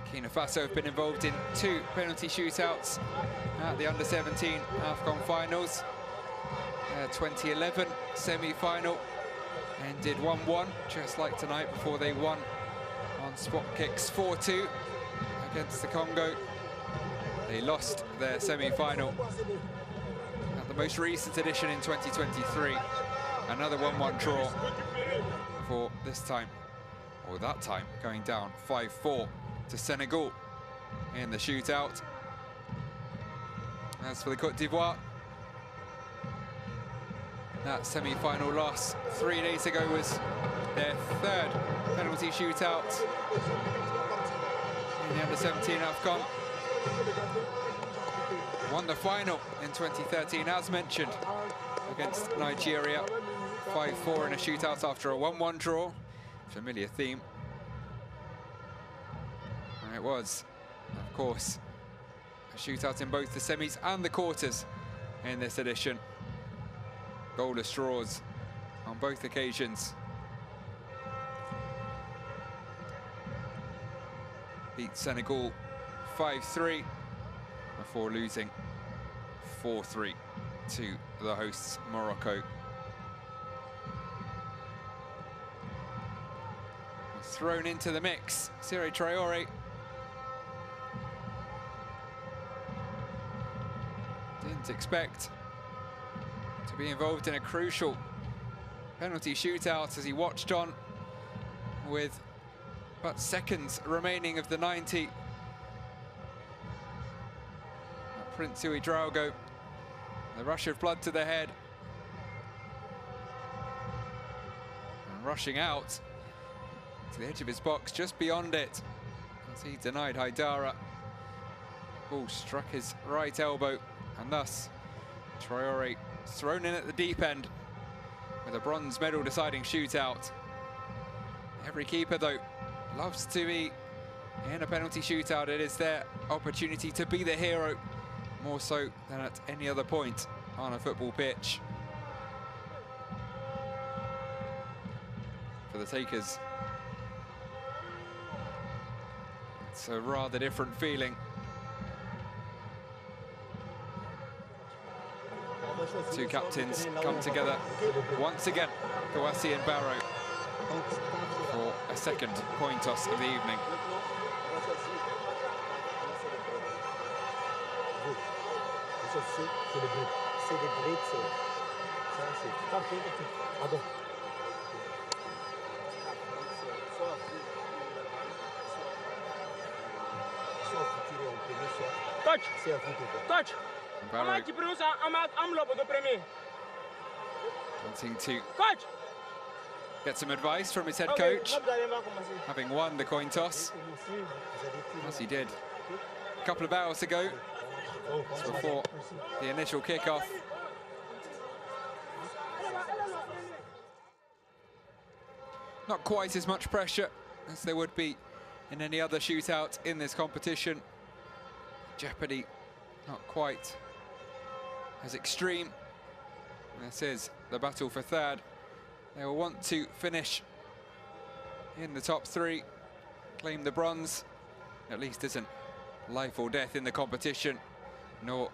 Burkina Faso have been involved in 2 penalty shootouts at the Under-17 AFCON finals. 2011 semi-final ended 1-1, just like tonight, before they won on spot kicks 4-2 against the Congo. They lost their semi-final at the most recent edition in 2023. Another 1-1 draw for this time, or that time, going down 5-4 to Senegal in the shootout. As for the Côte d'Ivoire, that semi-final loss 3 days ago was their 3rd penalty shootout in the Under-17 AFCON. Won the final in 2013, as mentioned, against Nigeria. 5-4 in a shootout after a 1-1 draw. Familiar theme. And it was, of course, a shootout in both the semis and the quarters in this edition. Goalless draws on both occasions. Beat Senegal 5-3 before losing 4-3 to the hosts Morocco. Thrown into the mix, Siré Traoré. Didn't expect to be involved in a crucial penalty shootout as he watched on with but seconds remaining of the 90. Prince Ouedraogo, the rush of blood to the head. And rushing out to the edge of his box, just beyond it, as he denied Haidara. Ball struck his right elbow, and thus Traoré thrown in at the deep end with a bronze medal deciding shootout. Every keeper, though, loves to be in a penalty shootout. It is their opportunity to be the hero, more so than at any other point on a football pitch. For the takers, it's a rather different feeling. Two captains come together once again, Kouassi and Barrow, for a second coin toss of the evening. Coach, Barrow wanting to get some advice from his head coach, having won the coin toss, as he did a couple of hours ago, before the initial kickoff. Not quite as much pressure as there would be in any other shootout in this competition. Jeopardy not quite as extreme. This is the battle for third. They will want to finish in the top three, claim the bronze. At least isn't life or death in the competition, nor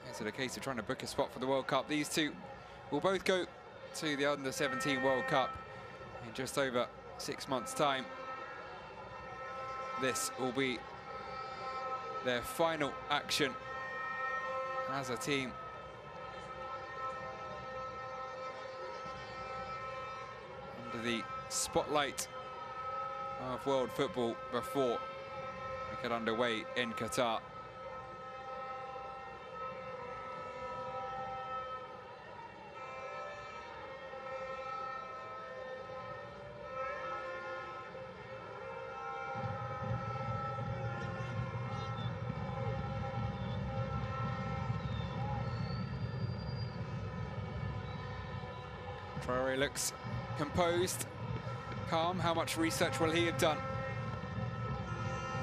is it a case of trying to book a spot for the World Cup. These two will both go to the Under-17 World Cup in just over 6 months' time. This will be their final action as a team. Under the spotlight of world football before we get underway in Qatar. Traore looks composed, calm. How much research will he have done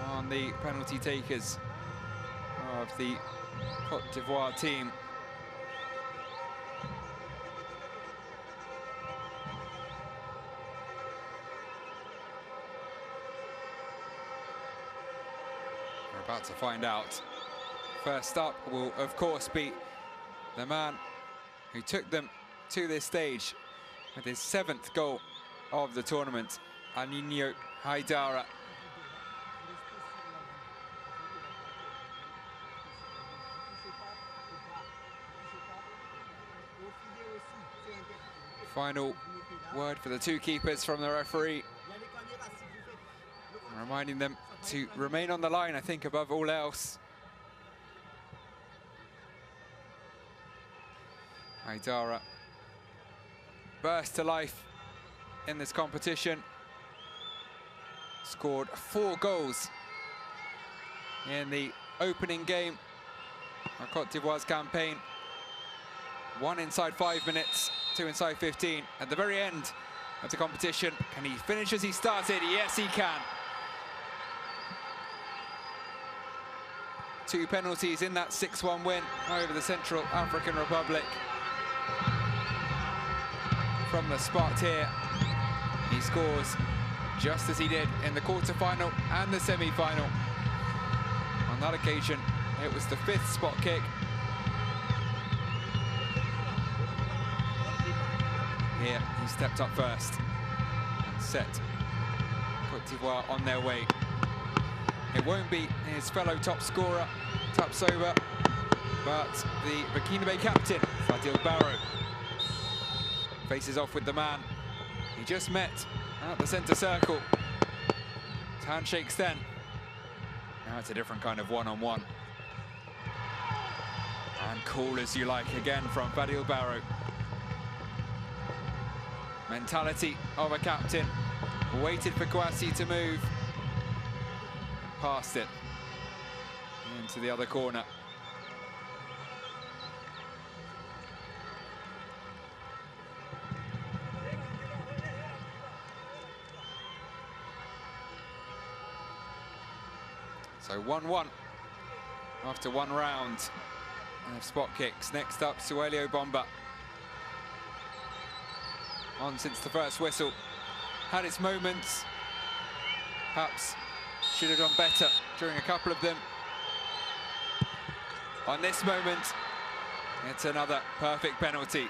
on the penalty takers of the Côte d'Ivoire team? We're about to find out. First up will, of course, be the man who took them to this stage with his 7th goal of the tournament, Aninho Haidara. Final word for the two keepers from the referee, reminding them to remain on the line, I think, above all else. Haidara burst to life in this competition. Scored 4 goals in the opening game of Côte d'Ivoire's campaign. 1 inside 5 minutes, 2 inside 15. At the very end of the competition, can he finish as he started? Yes, he can. 2 penalties in that 6-1 win over the Central African Republic. From the spot here, he scores just as he did in the quarter-final and the semi-final. On that occasion, it was the 5th spot kick. Here, he stepped up first and set Côte d'Ivoire on their way. It won't be his fellow top scorer, Tapsoba, but the Burkina Faso captain, Fadil Barrow, faces off with the man he just met at the centre circle. Handshakes then. Now it's a different kind of one-on-one. And cool as you like again from Fadil Barrow. Mentality of a captain. Waited for Kouassi to move. Passed it into the other corner. So 1-1 after one round of spot kicks. Next up, Suelio Bomba. On since the first whistle. Had its moments. Perhaps should have done better during a couple of them. On this moment, it's another perfect penalty.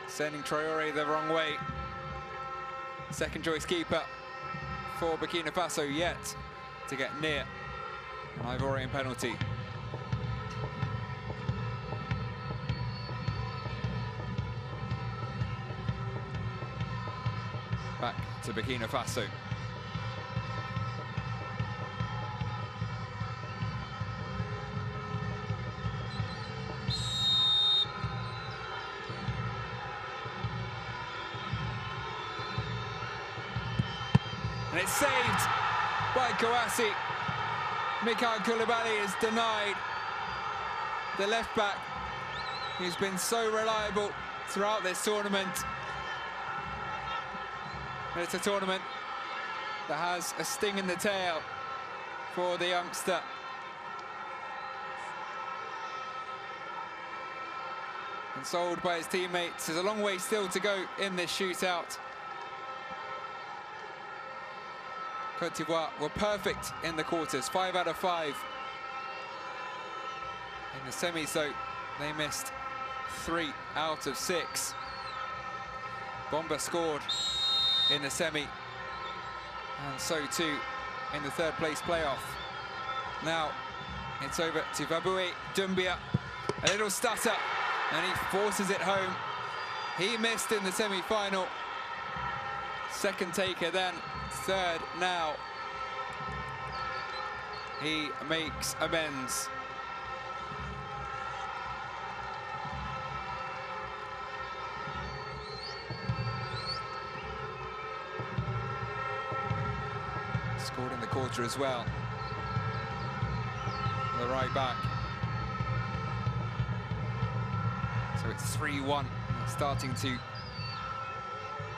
Sending Traoré the wrong way. Second choice keeper for Burkina Faso yet to get near an Ivorian penalty. Back to Burkina Faso. And it's saved by Kouassi. Mikhail Koulibaly is denied. The left back, who's been so reliable throughout this tournament. And it's a tournament that has a sting in the tail for the youngster. Consoled by his teammates. There's a long way still to go in this shootout. Côte d'Ivoire were perfect in the quarters, 5 out of 5. In the semis, though, they missed 3 out of 6. Bomba scored in the semi, and so too in the third place playoff. Now it's over to Vaboué Doumbia. A little stutter, and he forces it home. He missed in the semi-final. Second taker then, third now. He makes amends. Scored in the quarter as well. The right back. So it's 3-1. Starting to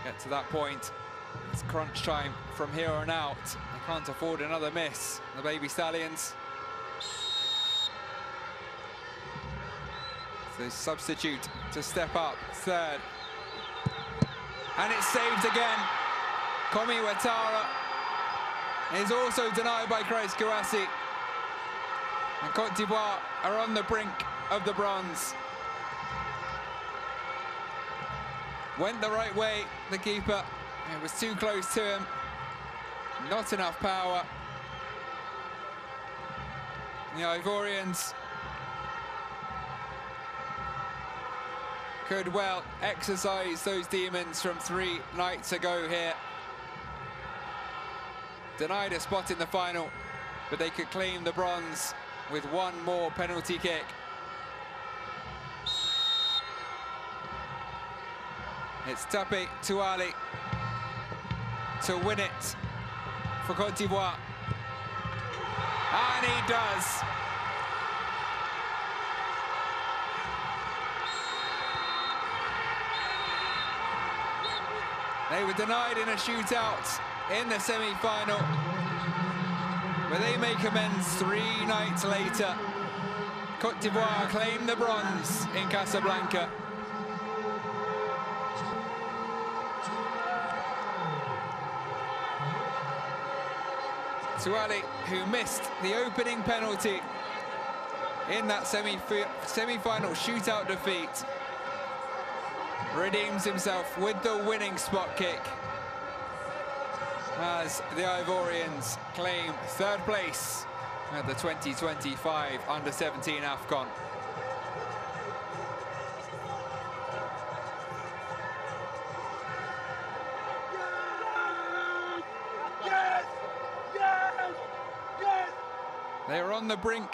get to that point. It's crunch time from here on out. They can't afford another miss, the Baby Stallions. So substitute to step up, third. And it's saved again. Komi Ouattara is also denied by Chris Kouassi. And Côte d'Ivoire are on the brink of the bronze. Went the right way, the keeper. It was too close to him. Not enough power. The Ivorians could well exercise those demons from 3 nights ago here. Denied a spot in the final, but they could claim the bronze with one more penalty kick. It's Tapé Touali to win it for Côte d'Ivoire. And he does. They were denied in a shootout in the semi-final, but they make amends 3 nights later. Côte d'Ivoire claim the bronze in Casablanca. Touali, who missed the opening penalty in that semi-final shootout defeat, redeems himself with the winning spot kick as the Ivorians claim 3rd place at the 2025 Under-17 AFCON. They are on the brink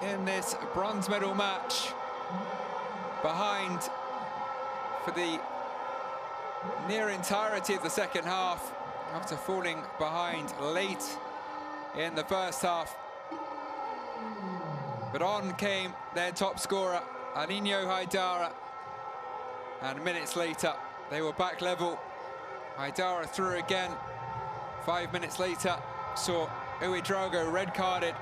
in this bronze medal match, behind for the near entirety of the second half, after falling behind late in the first half. But on came their top scorer, Alinho Haidara, and minutes later they were back level. Haidara through again, 5 minutes later, saw Ouedraogo red carded.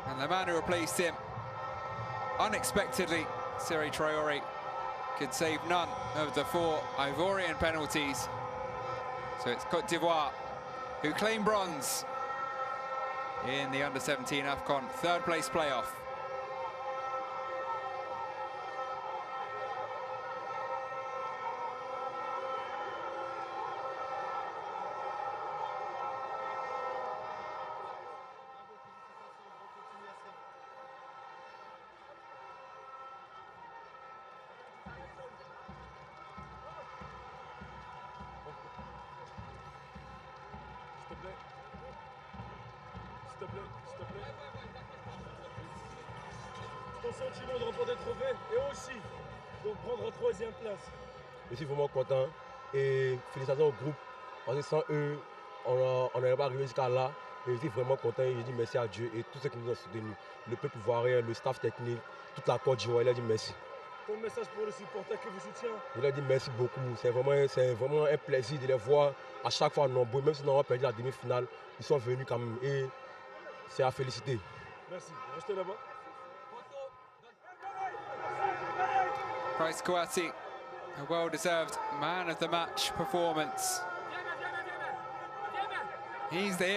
And the man who replaced him, unexpectedly, Siri Traoré, could save none of the 4 Ivorian penalties. So it's Côte d'Ivoire who claim bronze in the under-17 AFCON third place playoff. S'il te plaît. Ton sentiment de remporter le trophée et aussi de prendre la 3e place. Je suis vraiment content et félicitations au groupe parce que sans eux, on n'aurait pas arrivé jusqu'à là. Et je suis vraiment content et je dis merci à Dieu et tous ceux qui nous ont soutenus. Le peuple ivoirien, le staff technique, toute la Côte d'Ivoire, il a dit merci. Ton message pour les supporters qui vous soutiennent? Il a dit merci beaucoup. C'est vraiment un plaisir de les voir à chaque fois nombreux. Même si on a perdu la demi-finale, ils sont venus quand même et c'est à féliciter. Merci. Restez là-bas. Price Kouati, a well-deserved man of the match performance. He's the